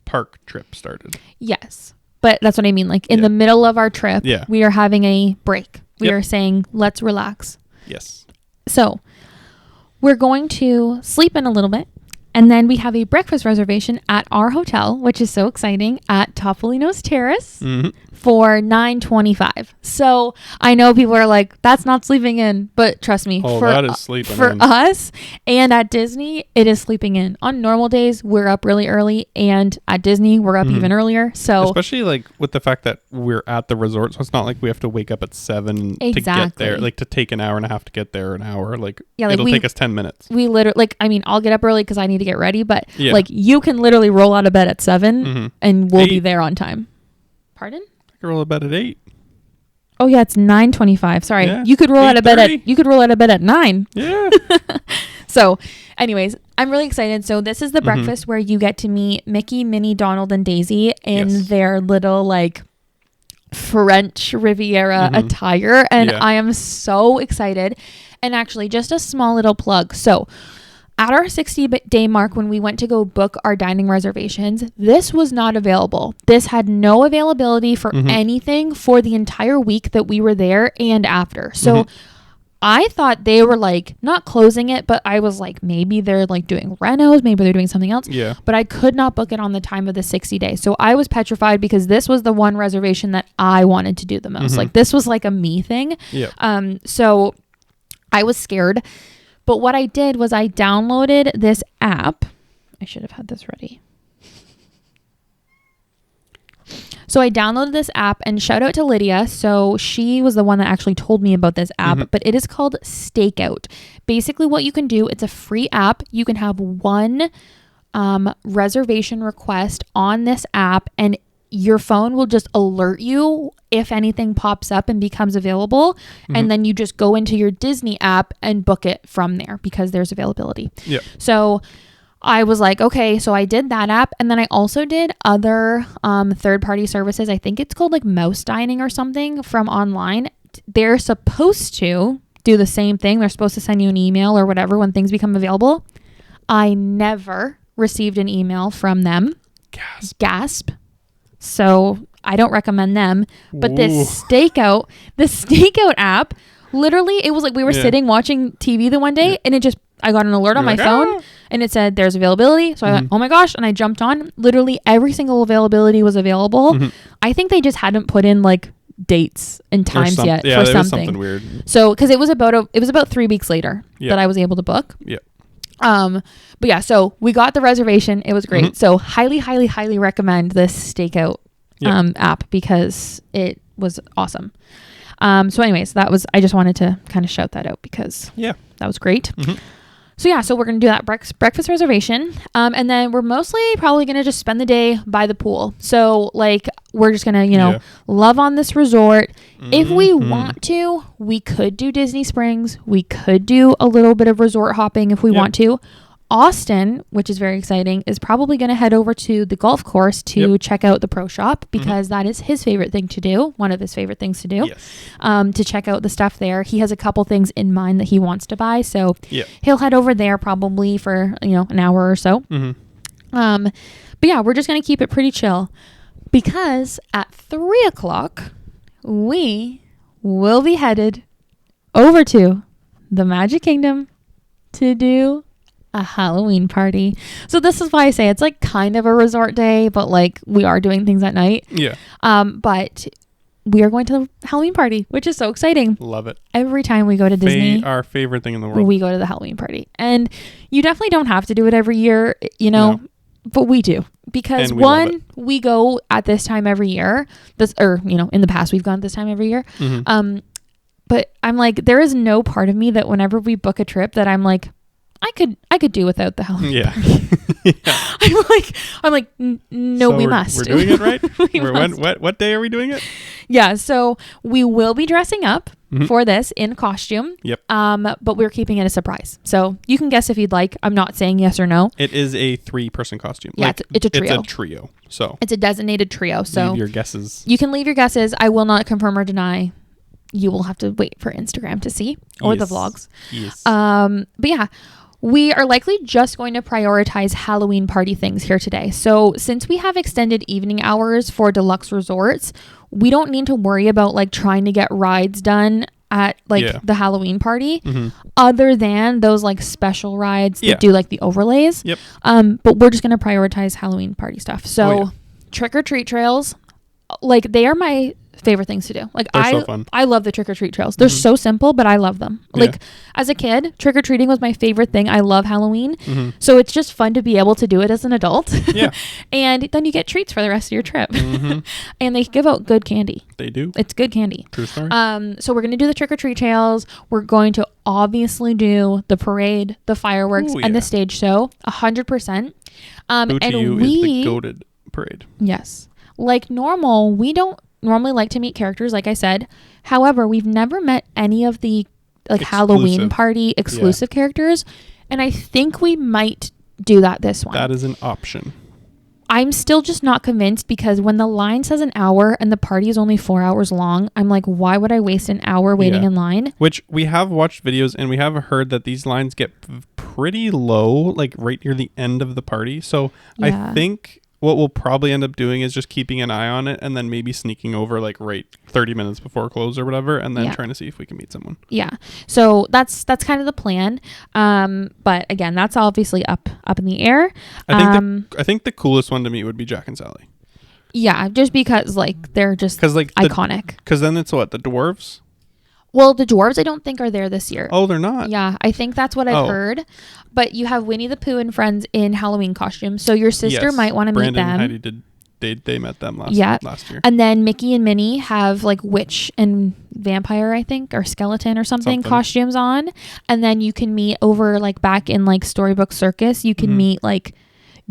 park trip started. Yes, but that's what I mean. In the middle of our trip, we are having a break. We are saying, let's relax. Yes. So we're going to sleep in a little bit, and then we have a breakfast reservation at our hotel, which is so exciting, at Topolino's Terrace for $9.25. So I know people are like, that's not sleeping in, but trust me, that is sleeping for in. us and at Disney, it is sleeping in. On normal days, we're up really early, and at Disney, we're up even earlier. So especially with the fact that we're at the resort, so it's not like we have to wake up at 7 to get there, to take an hour and a half to get there, an hour. It'll take us 10 minutes. We literally, I'll get up early because I need to get ready, but you can literally roll out of bed at 7 and we'll be there on time. Pardon? I can roll out of bed at 8. Oh yeah, it's 9:25. Sorry. Yeah. You could roll out of bed at 9. Yeah. So anyways, I'm really excited. So this is the breakfast where you get to meet Mickey, Minnie, Donald, and Daisy in their little French Riviera attire. And I am so excited. And actually, just a small little plug. So at our 60-day mark, when we went to go book our dining reservations, this was not available. This had no availability for anything for the entire week that we were there and after. So I thought they were not closing it, but I was maybe they're doing renos, maybe they're doing something else. Yeah. But I could not book it on the time of the 60 days. So I was petrified, because this was the one reservation that I wanted to do the most. This was a me thing. Yeah. So I was scared. But what I did was I downloaded this app. I should have had this ready. So I downloaded this app, and shout out to Lydia. So she was the one that actually told me about this app, but it is called Stakeout. Basically what you can do, it's a free app. You can have one reservation request on this app, and your phone will just alert you if anything pops up and becomes available. And then you just go into your Disney app and book it from there, because there's availability. Yeah. So I was okay, so I did that app. And then I also did other third-party services. I think it's called Mouse Dining or something from online. They're supposed to do the same thing. They're supposed to send you an email or whatever when things become available. I never received an email from them. Gasp. So I don't recommend them. But this Stakeout app, literally, it was we were sitting watching TV the one day, and I got an alert on my phone, and it said there's availability. So I went, oh my gosh, and I jumped on. Literally every single availability was available. I think they just hadn't put in dates and times yet for something. Was something weird. So because it was about 3 weeks later that I was able to book. Yeah. But yeah, so we got the reservation. It was great. So highly, highly, highly recommend this Stakeout app, because it was awesome. So anyways, I just wanted to kind of shout that out, because that was great. So we're going to do that breakfast reservation. And then we're mostly probably going to just spend the day by the pool. So like, we're just going to, love on this resort. Mm-hmm. If we want to, we could do Disney Springs. We could do a little bit of resort hopping if we want to. Austin, which is very exciting, is probably going to head over to the golf course to check out the pro shop because that is his favorite thing to do. One of his favorite things to do, to check out the stuff there. He has a couple things in mind that he wants to buy. So he'll head over there probably for, an hour or so. Mm-hmm. But yeah, we're just going to keep it pretty chill because at 3:00, we will be headed over to the Magic Kingdom to do a Halloween party. So this is why I say it's like kind of a resort day, but like we are doing things at night. Yeah. But we are going to the Halloween party, which is so exciting. Love it. Every time we go to Disney, our favorite thing in the world, we go to the Halloween party. And you definitely don't have to do it every year, but we do. Because we go at this time every year. In the past we've gone this time every year. Mm-hmm. But I'm like, there is no part of me that whenever we book a trip that I'm like, I could do without the Halloween party. I'm like, no, so we must. We're doing it right? What day are we doing it? Yeah, so we will be dressing up for this in costume. Yep. But we're keeping it a surprise. So you can guess if you'd like. I'm not saying yes or no. It is a 3-person costume. Yeah, it's a trio. It's a trio. So it's a designated trio. So leave your guesses. You can leave your guesses. I will not confirm or deny. You will have to wait for Instagram to see or the vlogs. Yes. But yeah. We are likely just going to prioritize Halloween party things here today. So since we have extended evening hours for deluxe resorts, we don't need to worry about like trying to get rides done at the Halloween party other than those like special rides that do like the overlays. Yep. But we're just going to prioritize Halloween party stuff. So trick or treat trails, like they are my favorite things to do. Like so fun. I love the trick-or-treat trails. They're so simple, but I love them. Like as a kid, trick-or-treating was my favorite thing. I love Halloween. So it's just fun to be able to do it as an adult. Yeah. And then you get treats for the rest of your trip. And they give out good candy. They do. It's good candy. True story. So we're going to do the trick-or-treat trails. We're going to obviously do the parade, the fireworks, and the stage show 100%. Who to you is the goated parade. Yes. Like normal, we don't normally like to meet characters, like I said. However, we've never met any of the Halloween party exclusive characters, and I think we might do that this one. That is an option. I'm still just not convinced because when the line says an hour and the party is only 4 hours long, I'm like, why would I waste an hour waiting in line? Which we have watched videos and we have heard that these lines get pretty low, like right near the end of the party. So I think what we'll probably end up doing is just keeping an eye on it and then maybe sneaking over like right 30 minutes before close or whatever and then trying to see if we can meet someone. Yeah. So that's kind of the plan. But again, that's obviously up in the air. I think the coolest one to meet would be Jack and Sally. Yeah, just because like they're just iconic. Because then it's what, the dwarves? Well, the dwarves I don't think are there this year. Oh, they're not? Yeah, I think that's what I've heard. But you have Winnie the Pooh and friends in Halloween costumes. So your sister might want to meet them. Brandon and Heidi they met them last year. And then Mickey and Minnie have like witch and vampire, I think, or skeleton or something costumes on. And then you can meet over like back in like Storybook Circus. You can meet like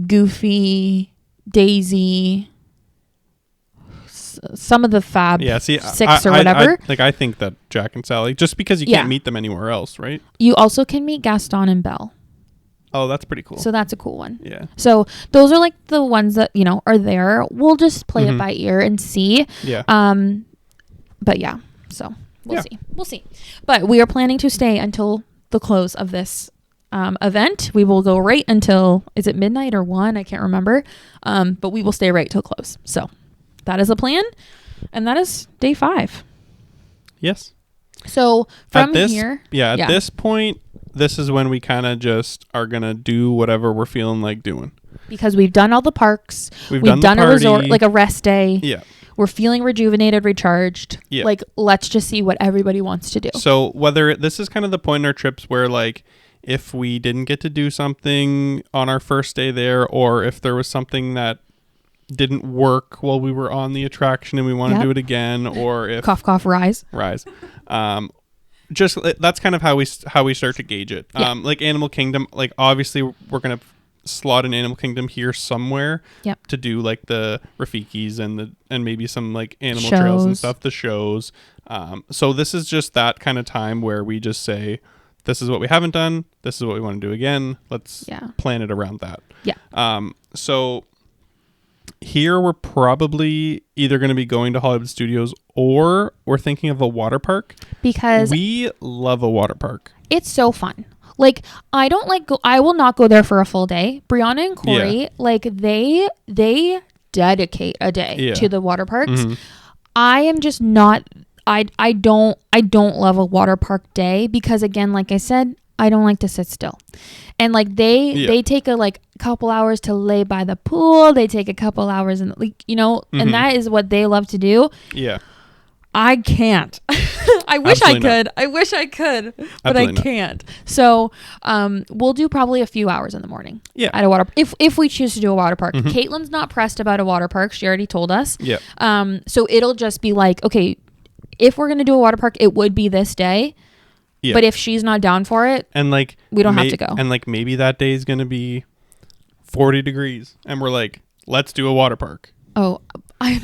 Goofy, Daisy, some of the Fab Six or whatever. I think that Jack and Sally, just because you can't meet them anywhere else, right? You also can meet Gaston and Belle. Oh, that's pretty cool. So that's a cool one. Yeah. So those are like the ones that, are there. We'll just play it by ear and see. Yeah. But yeah, so we'll see. We'll see. But we are planning to stay until the close of this event. We will go right until, is it midnight or 1? I can't remember. But we will stay right till close. So that is the plan. And that is day 5. Yes. So from here. Yeah, at this point, this is when we kind of just are going to do whatever we're feeling like doing. Because we've done all the parks. We've done a resort, like a rest day. Yeah. We're feeling rejuvenated, recharged. Yeah. Like, let's just see what everybody wants to do. So whether this is kind of the point in our trips where like, if we didn't get to do something on our first day there, or if there was something that didn't work while we were on the attraction and we want to do it again, or if cough, rise. just that's kind of how we start to gauge it. Yeah. Like Animal Kingdom, like obviously we're gonna slot an Animal Kingdom here somewhere. Yep. To do like the Rafikis and maybe some like animal trails and stuff, the shows. So this is just that kind of time where we just say, this is what we haven't done. This is what we want to do again. Let's plan it around that. Yeah. So here we're probably either going to be going to Hollywood Studios or we're thinking of a water park, because we love a water park. It's so fun. Like, I will not go there for a full day. Brianna and Corey, like they dedicate a day to the water parks. Mm-hmm. I am just not, I don't love a water park day because, again, like I said, I don't like to sit still. And like they take a couple hours to lay by the pool. They take a couple hours and and that is what they love to do. Yeah. I can't. I wish I could. I wish I could, but I can't. So we'll do probably a few hours in the morning at a water if we choose to do a water park. Mm-hmm. Caitlin's not pressed about a water park. She already told us. Yeah. So it'll just be like, okay, if we're gonna do a water park, it would be this day. Yeah. But if she's not down for it, and like we don't have to go. And like maybe that day is gonna be 40 degrees, and we're like, let's do a water park. Oh, I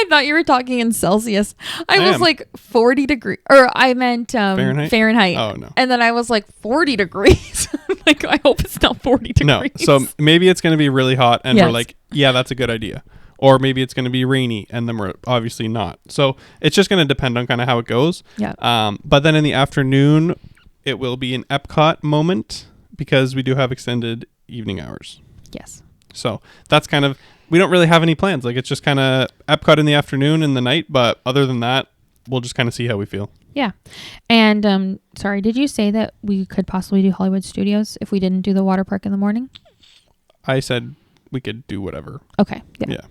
thought you were talking in Celsius. I was like 40 degrees, or I meant Fahrenheit. Oh no! And then I was like 40 degrees. Like, I hope it's not 40 degrees. No, so maybe it's gonna be really hot, and we're like, yeah, that's a good idea. Or maybe it's going to be rainy, and then we're obviously not. So it's just going to depend on kind of how it goes. Yeah. But then in the afternoon, it will be an Epcot moment because we do have extended evening hours. Yes. So that's kind of, we don't really have any plans. Like, it's just kind of Epcot in the afternoon and the night. But other than that, we'll just kind of see how we feel. Yeah. And sorry, did you say that we could possibly do Hollywood Studios if we didn't do the water park in the morning? I said we could do whatever. Okay. Yeah.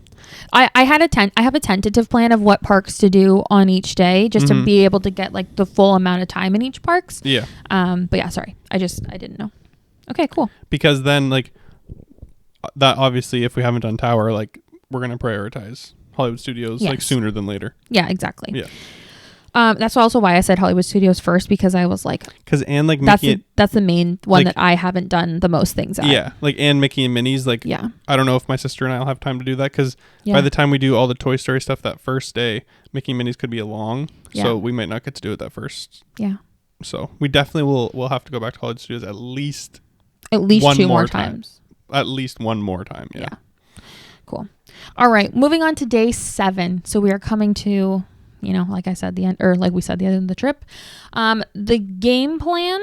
I have a tentative plan of what parks to do on each day, just to be able to get like the full amount of time in each parks. Yeah. But yeah, sorry. I didn't know. Okay, cool. Because then like that, obviously, if we haven't done Tower, like we're going to prioritize Hollywood Studios like sooner than later. Yeah, exactly. Yeah. That's also why I said Hollywood Studios first, because I was like, that's the main one that I haven't done the most things at. Yeah, like and Mickey and Minnie's, like I don't know if my sister and I'll have time to do that, because by the time we do all the Toy Story stuff that first day, Mickey and Minnie's could be long, so we might not get to do it that first. Yeah. So we definitely will have to go back to Hollywood Studios at least two more times. At least one more time. Yeah. Cool. All right, moving on to day 7. So we are coming to, like I said, the end of the trip. The game plan,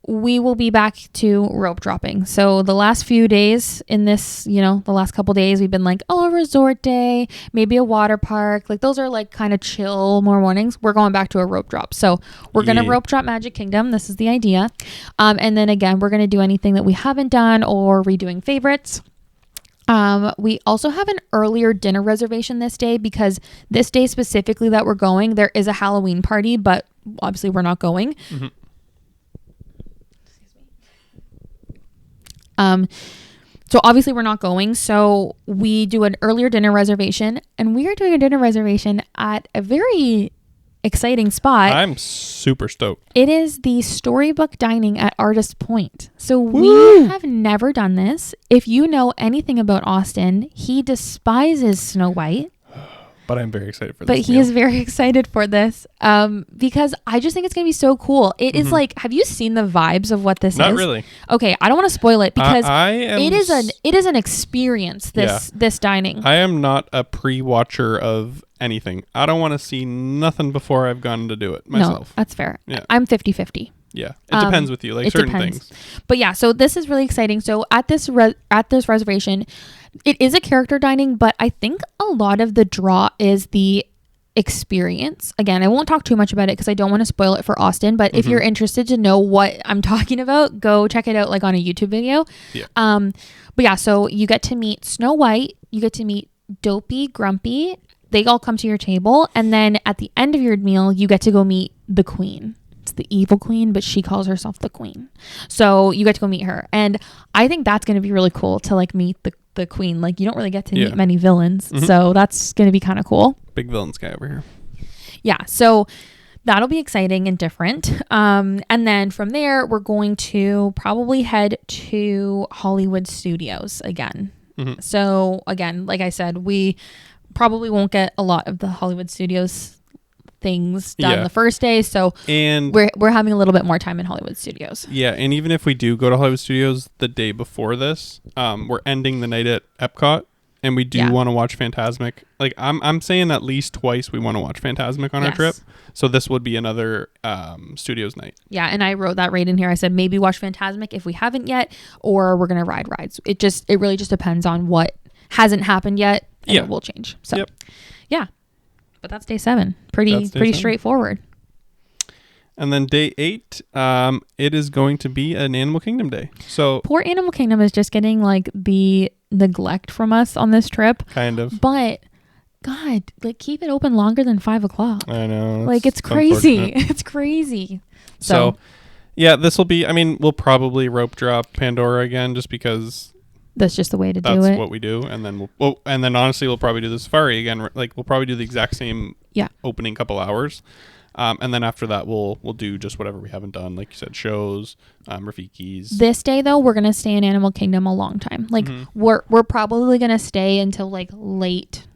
we will be back to rope dropping. So the last few days in this, the last couple days, we've been like, a resort day, maybe a water park. Like, those are like kind of chill, more mornings. We're going back to a rope drop. So we're going to rope drop Magic Kingdom. This is the idea. And then again, we're going to do anything that we haven't done or redoing favorites. We also have an earlier dinner reservation this day, because this day specifically that we're going, there is a Halloween party, but obviously we're not going. Mm-hmm. So obviously we're not going. So we do an earlier dinner reservation, and we are doing a dinner reservation at a very exciting spot. I'm super stoked. It is the Storybook Dining at Artist Point. So we have never done this. If you know anything about Austin, he despises Snow White. But I'm very excited for this. But he is very excited for this because I just think it's going to be so cool. It is like, have you seen the vibes of what this is? Not really. Okay, I don't want to spoil it because it is an experience, this dining. I am not a pre-watcher of anything. I don't want to see nothing before I've gone to do it myself. No, that's fair. Yeah. I'm 50-50. Yeah, it depends with you, like certain things. But yeah, so this is really exciting. So at this reservation, it is a character dining, but I think a lot of the draw is the experience. Again, I won't talk too much about it because I don't want to spoil it for Austin, but if you're interested to know what I'm talking about, go check it out like on a YouTube video. Yeah. But yeah, so you get to meet Snow White, you get to meet Dopey, Grumpy. They all come to your table, and then at the end of your meal, you get to go meet the Queen. It's the evil queen, but she calls herself the Queen. So you get to go meet her. And I think that's going to be really cool to like meet the Queen. Like, you don't really get to meet many villains. Mm-hmm. So that's going to be kind of cool. Big villains guy over here. Yeah. So that'll be exciting and different. And then from there, we're going to probably head to Hollywood Studios again. Mm-hmm. So again, like I said, we probably won't get a lot of the Hollywood Studios things done the first day, so we're having a little bit more time in Hollywood Studios. Yeah, and even if we do go to Hollywood Studios the day before this, we're ending the night at Epcot, and we do want to watch Fantasmic. Like I'm saying at least twice we want to watch Fantasmic on our trip, so this would be another Studios night. Yeah, and I wrote that right in here. I said maybe watch Fantasmic if we haven't yet, or we're gonna ride rides. It really just depends on what hasn't happened yet, and it will change. So yeah. But that's day 7. Pretty straightforward. And then day 8, it is going to be an Animal Kingdom day. So poor Animal Kingdom is just getting like the neglect from us on this trip. Kind of. But God, like keep it open longer than 5 o'clock. I know. Like it's crazy. It's crazy. So yeah, this will be. I mean, we'll probably rope drop Pandora again, just because. That's just the way to do it. That's what we do, and then honestly, we'll probably do the safari again. Like we'll probably do the exact same opening couple hours, and then after that, we'll do just whatever we haven't done, like you said, shows, Rafiki's. This day though, we're gonna stay in Animal Kingdom a long time. Like we're probably gonna stay until like late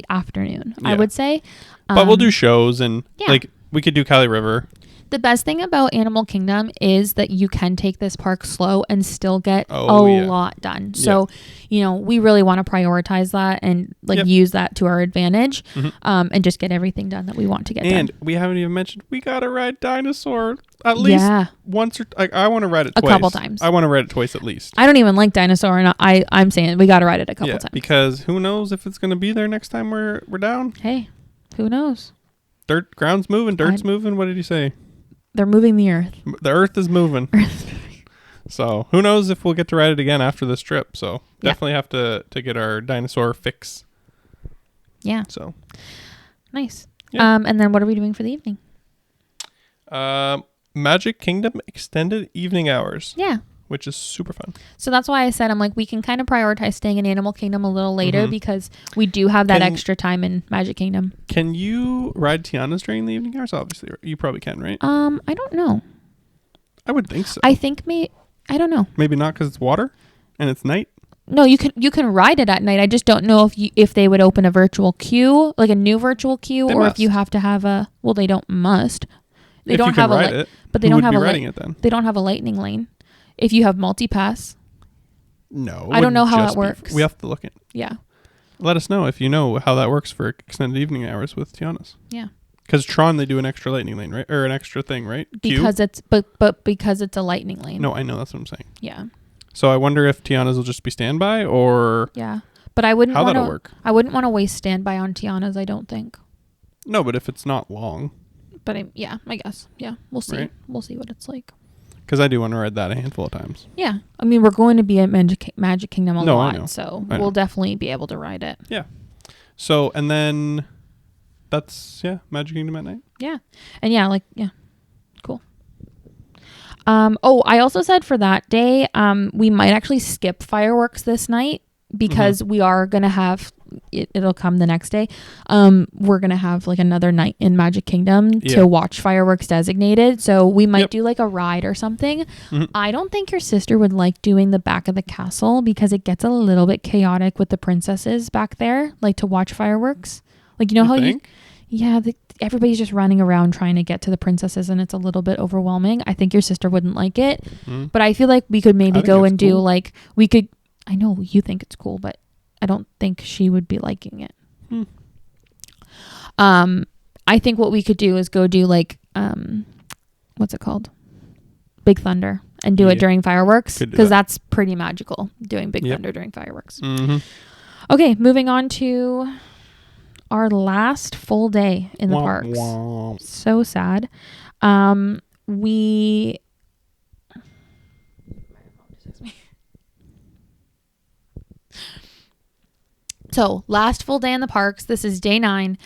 afternoon. I would say, but we'll do shows and like we could do Cali River. The best thing about Animal Kingdom is that you can take this park slow and still get a lot done. So, we really want to prioritize that and use that to our advantage, and just get everything done that we want to get done. And we haven't even mentioned we got to ride Dinosaur at least once or I want to ride it twice. A couple times. I want to ride it twice at least. I don't even like Dinosaur, and I'm saying we got to ride it a couple times. Because who knows if it's going to be there next time we're down. Hey, who knows? Ground's moving, dirt's moving. What did you say? They're moving the earth. The earth is moving. So who knows if we'll get to ride it again after this trip. So definitely have to get our dinosaur fix. Yeah. So nice. Yeah. And then what are we doing for the evening? Magic Kingdom extended evening hours. Yeah. Which is super fun. So that's why I said, I'm like, we can kind of prioritize staying in Animal Kingdom a little later because we do have that extra time in Magic Kingdom. Can you ride Tiana's during the evening hours? Obviously, you probably can, right? I don't know. I would think so. I think I don't know. Maybe not because it's water and it's night. No, you can ride it at night. I just don't know if they would open a virtual queue, like a new virtual queue, or if you have to have they don't must. They don't have a but they don't have they don't have a lightning lane. If you have multi-pass. No. I don't know how that works. We have to look at. Yeah. Let us know if you know how that works for extended evening hours with Tiana's. Yeah. Because Tron, they do an extra lightning lane, right? Or an extra thing, right? Because it's because it's a lightning lane. No, I know. That's what I'm saying. Yeah. So I wonder if Tiana's will just be standby or. Yeah. But I wouldn't how that'll work. I wouldn't want to waste standby on Tiana's, I don't think. No, but if it's not long. But I guess. Yeah. We'll see. Right? We'll see what it's like. Because I do want to ride that a handful of times. Yeah. I mean, we're going to be at Magic Kingdom a lot, so we'll definitely be able to ride it. Yeah. So, and then that's, Magic Kingdom at night. Yeah. And cool. I also said for that day, we might actually skip fireworks this night because we are going to have, it'll come the next day. We're going to have like another night in Magic Kingdom to watch fireworks designated. So we might do like a ride or something. I don't think your sister would like doing the back of the castle because it gets a little bit chaotic with the princesses back there, like to watch fireworks. Like, how everybody's just running around trying to get to the princesses and it's a little bit overwhelming. I think your sister wouldn't like it, but I feel like we could maybe go and do I know you think it's cool, but I don't think she would be liking it. I think what we could do is go do what's it called? Big Thunder and do it during fireworks because that's pretty magical doing Big Thunder during fireworks. Okay, moving on to our last full day in the parks. So sad. So last full day in the parks. This is day 9.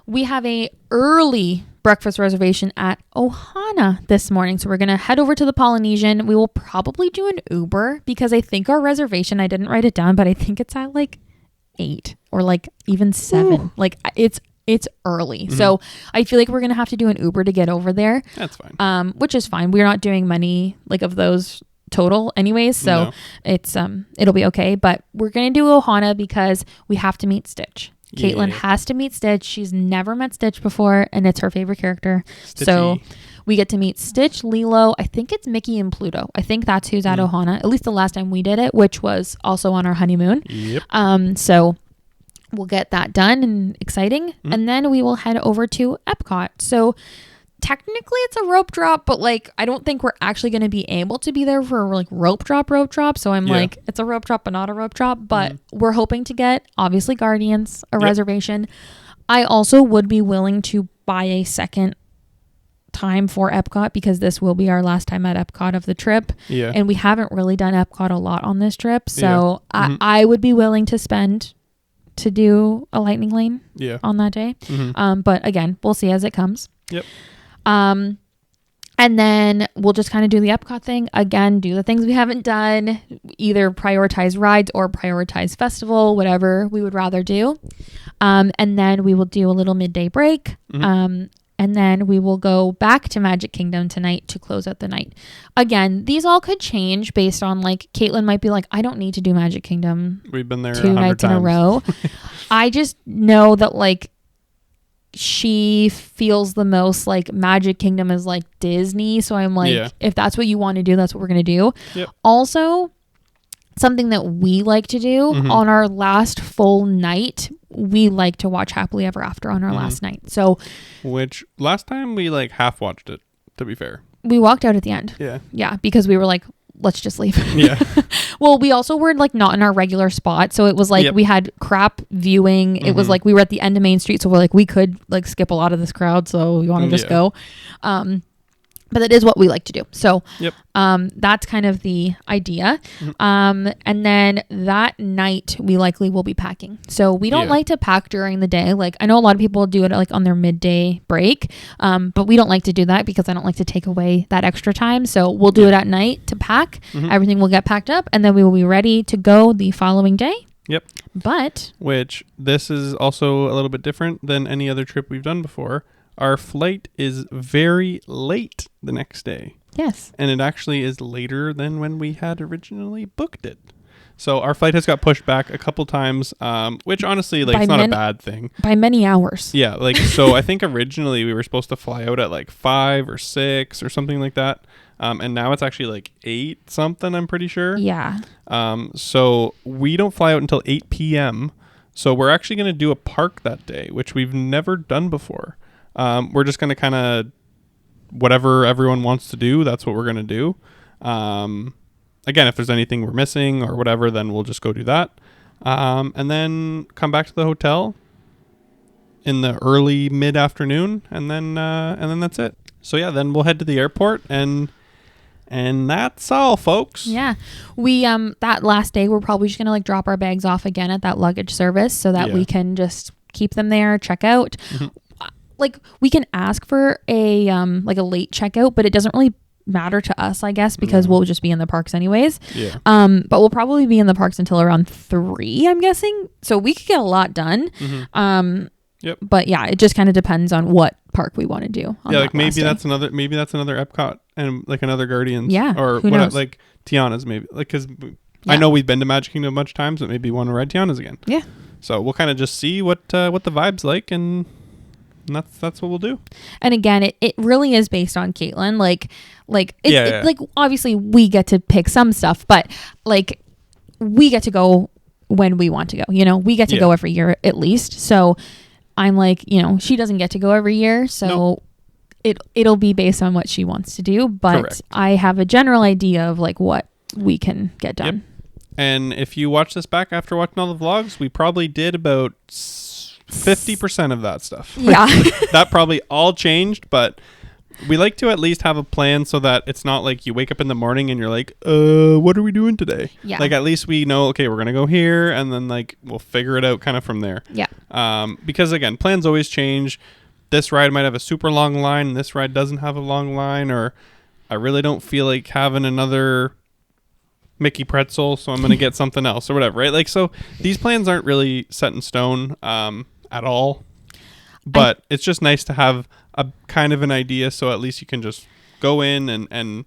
We have a early breakfast reservation at Ohana this morning. So we're going to head over to the Polynesian. We will probably do an Uber because I think our reservation, I didn't write it down, but I think it's at 8 or even 7. Ooh. It's it's early. So I feel like we're going to have to do an Uber to get over there. That's fine. Which is fine. We're not doing many like of those total anyways. So it's, it'll be okay. But we're going to do Ohana because we have to meet Stitch. Katelyn has to meet Stitch. She's never met Stitch before, and it's her favorite character. Stitchy. So we get to meet Stitch, Lilo. I think it's Mickey and Pluto. I think that's who's at Ohana. At least the last time we did it, which was also on our honeymoon. Yep. So we'll get that done and exciting. And then we will head over to Epcot. So technically it's a rope drop, but like I don't think we're actually going to be able to be there for like rope drop. So I'm like, it's a rope drop but not a rope drop, but we're hoping to get obviously Guardians a reservation. I also would be willing to buy a second time for Epcot because this will be our last time at Epcot of the trip, and we haven't really done Epcot a lot on this trip, so I would be willing to spend to do a lightning lane on that day. But again, we'll see as it comes. And then we'll just kind of do the Epcot thing again, do the things we haven't done, either prioritize rides or prioritize festival, whatever we would rather do. And then we will do a little midday break. And then we will go back to Magic Kingdom tonight to close out the night. Again, these all could change based on like Katelyn might be like, I don't need to do Magic Kingdom. We've been there 2 nights in a row. I just know that like she feels the most like Magic Kingdom is like Disney. So I'm like, if that's what you want to do, that's what we're going to do. Also, something that we like to do on our last full night, we like to watch Happily Ever After on our last night. So, which last time we like half watched it, to be fair. We walked out at the end. Yeah, because we were like, let's just leave. Well, we also were like not in our regular spot, so it was like we had crap viewing. It was like we were at the end of Main Street, so we're like we could like skip a lot of this crowd, so we want to just go. But that is what we like to do. So that's kind of the idea. And then that night we likely will be packing. So we don't like to pack during the day. Like I know a lot of people do it like on their midday break. But we don't like to do that because I don't like to take away that extra time. So we'll do it at night to pack. Everything will get packed up and then we will be ready to go the following day. But which this is also a little bit different than any other trip we've done before. Our flight is very late the next day. Yes. And it actually is later than when we had originally booked it. So our flight has got pushed back a couple times, which honestly, like, it's not a bad thing. By many hours. Yeah, like, so I think originally we were supposed to fly out at like 5 or 6 or something like that. And now it's actually like 8 something, I'm pretty sure. Yeah. So we don't fly out until 8 p.m. So we're actually going to do a park that day, which we've never done before. We're just going to kind of, whatever everyone wants to do, that's what we're going to do. Again, if there's anything we're missing or whatever, then we'll just go do that. And then come back to the hotel in the early mid-afternoon, and then that's it. So yeah, then we'll head to the airport, and that's all, folks. Yeah. We that last day we're probably just going to like drop our bags off again at that luggage service so that we can just keep them there, check out. Like we can ask for a like a late checkout, but it doesn't really matter to us, I guess, because we'll just be in the parks anyways. But we'll probably be in the parks until around 3, I'm guessing. So we could get a lot done. But yeah, it just kind of depends on what park we want to do. Yeah, like maybe that's another Epcot and like another Guardians. Yeah, or who knows? Like Tiana's maybe, like, because I know we've been to Magic Kingdom a bunch of times, but maybe we want to ride Tiana's again. Yeah. So we'll kind of just see what the vibe's like, and that's what we'll do. And again, it really is based on Katelyn. Like obviously we get to pick some stuff, but like we get to go when we want to go. You know, we get to go every year at least. So I'm like, you know, she doesn't get to go every year, so it'll be based on what she wants to do. But correct. I have a general idea of like what we can get done. Yep. And if you watch this back after watching all the vlogs, we probably did about 50% of that stuff. Yeah. That probably all changed, but we like to at least have a plan so that it's not like you wake up in the morning and you're like, what are we doing today? Yeah. Like at least we know, okay, we're going to go here, and then like we'll figure it out kind of from there. Yeah. Because again, plans always change. This ride might have a super long line, and this ride doesn't have a long line, or I really don't feel like having another Mickey pretzel, so I'm going to get something else or whatever, right? Like, so these plans aren't really set in stone at all. But it's just nice to have a kind of an idea, so at least you can just go in and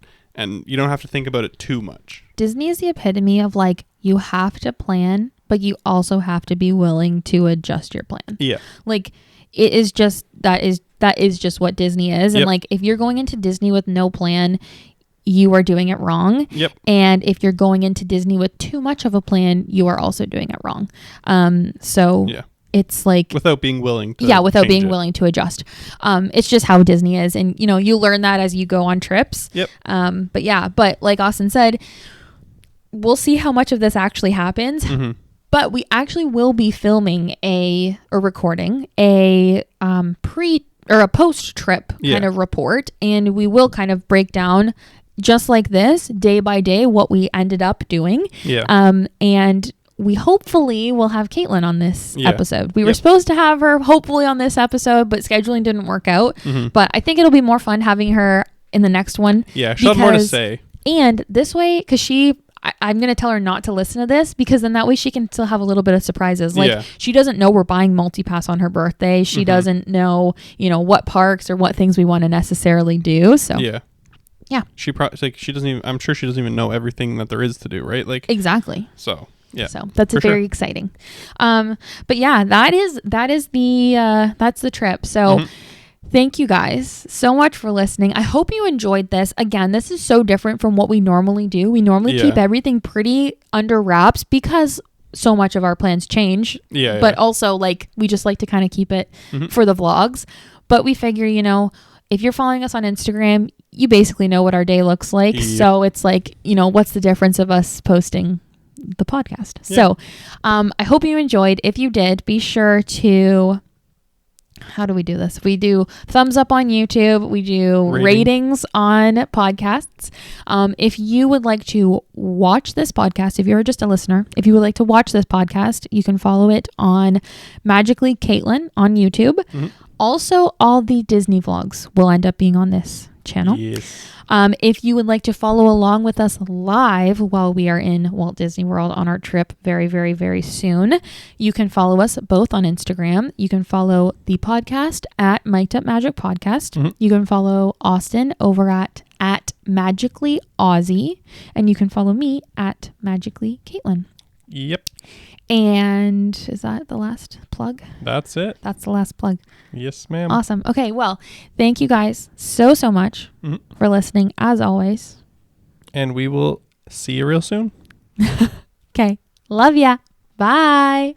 you don't have to think about it too much. Disney is the epitome of like, you have to plan, but you also have to be willing to adjust your plan. Yeah. Like, it is just, that is just what Disney is. And like, if you're going into Disney with no plan, you are doing it wrong. Yep. And if you're going into Disney with too much of a plan, you are also doing it wrong. So it's like, without being willing to willing to adjust. It's just how Disney is. And you learn that as you go on trips. Yep. But like Austin said, we'll see how much of this actually happens. Mm-hmm. But we actually will be filming recording a post-trip kind of report, and we will kind of break down, just like this, day by day, what we ended up doing. Yeah. And we hopefully will have Katelyn on this episode. We were supposed to have her hopefully on this episode, but scheduling didn't work out. Mm-hmm. But I think it'll be more fun having her in the next one. Yeah, she'll have more to say. And this way, because I'm going to tell her not to listen to this, because then that way she can still have a little bit of surprises. Like, she doesn't know we're buying multi-pass on her birthday. She doesn't know, what parks or what things we want to necessarily do. So yeah. She doesn't even, I'm sure she doesn't even know everything that there is to do, right? Like, exactly. So yeah. So that's very exciting. But yeah, that's the trip. So thank you guys so much for listening. I hope you enjoyed this. Again, this is so different from what we normally do. We normally keep everything pretty under wraps because so much of our plans change. Yeah. But also, like, we just like to kind of keep it for the vlogs. But we figure, if you're following us on Instagram, you basically know what our day looks like. Yep. So it's like, what's the difference of us posting the podcast? Yep. So I hope you enjoyed. If you did, be sure to... How do we do this? We do thumbs up on YouTube. We do ratings on podcasts. If you would like to watch this podcast, if you're just a listener, if you would like to watch this podcast, you can follow it on Magically Katelyn on YouTube. Mm-hmm. Also, all the Disney vlogs will end up being on this channel. Yes. If you would like to follow along with us live while we are in Walt Disney World on our trip very, very, very soon, you can follow us both on Instagram. You can follow the podcast at Mic'd Up Magic Podcast. Mm-hmm. You can follow Austin over at Magically Aussie, and you can follow me at Magically Katelyn. Yep. And is that the last plug? That's it. That's the last plug. Yes, ma'am. Awesome. Okay, well, thank you guys so much for listening, as always. And we will see you real soon. Okay. Love ya. Bye.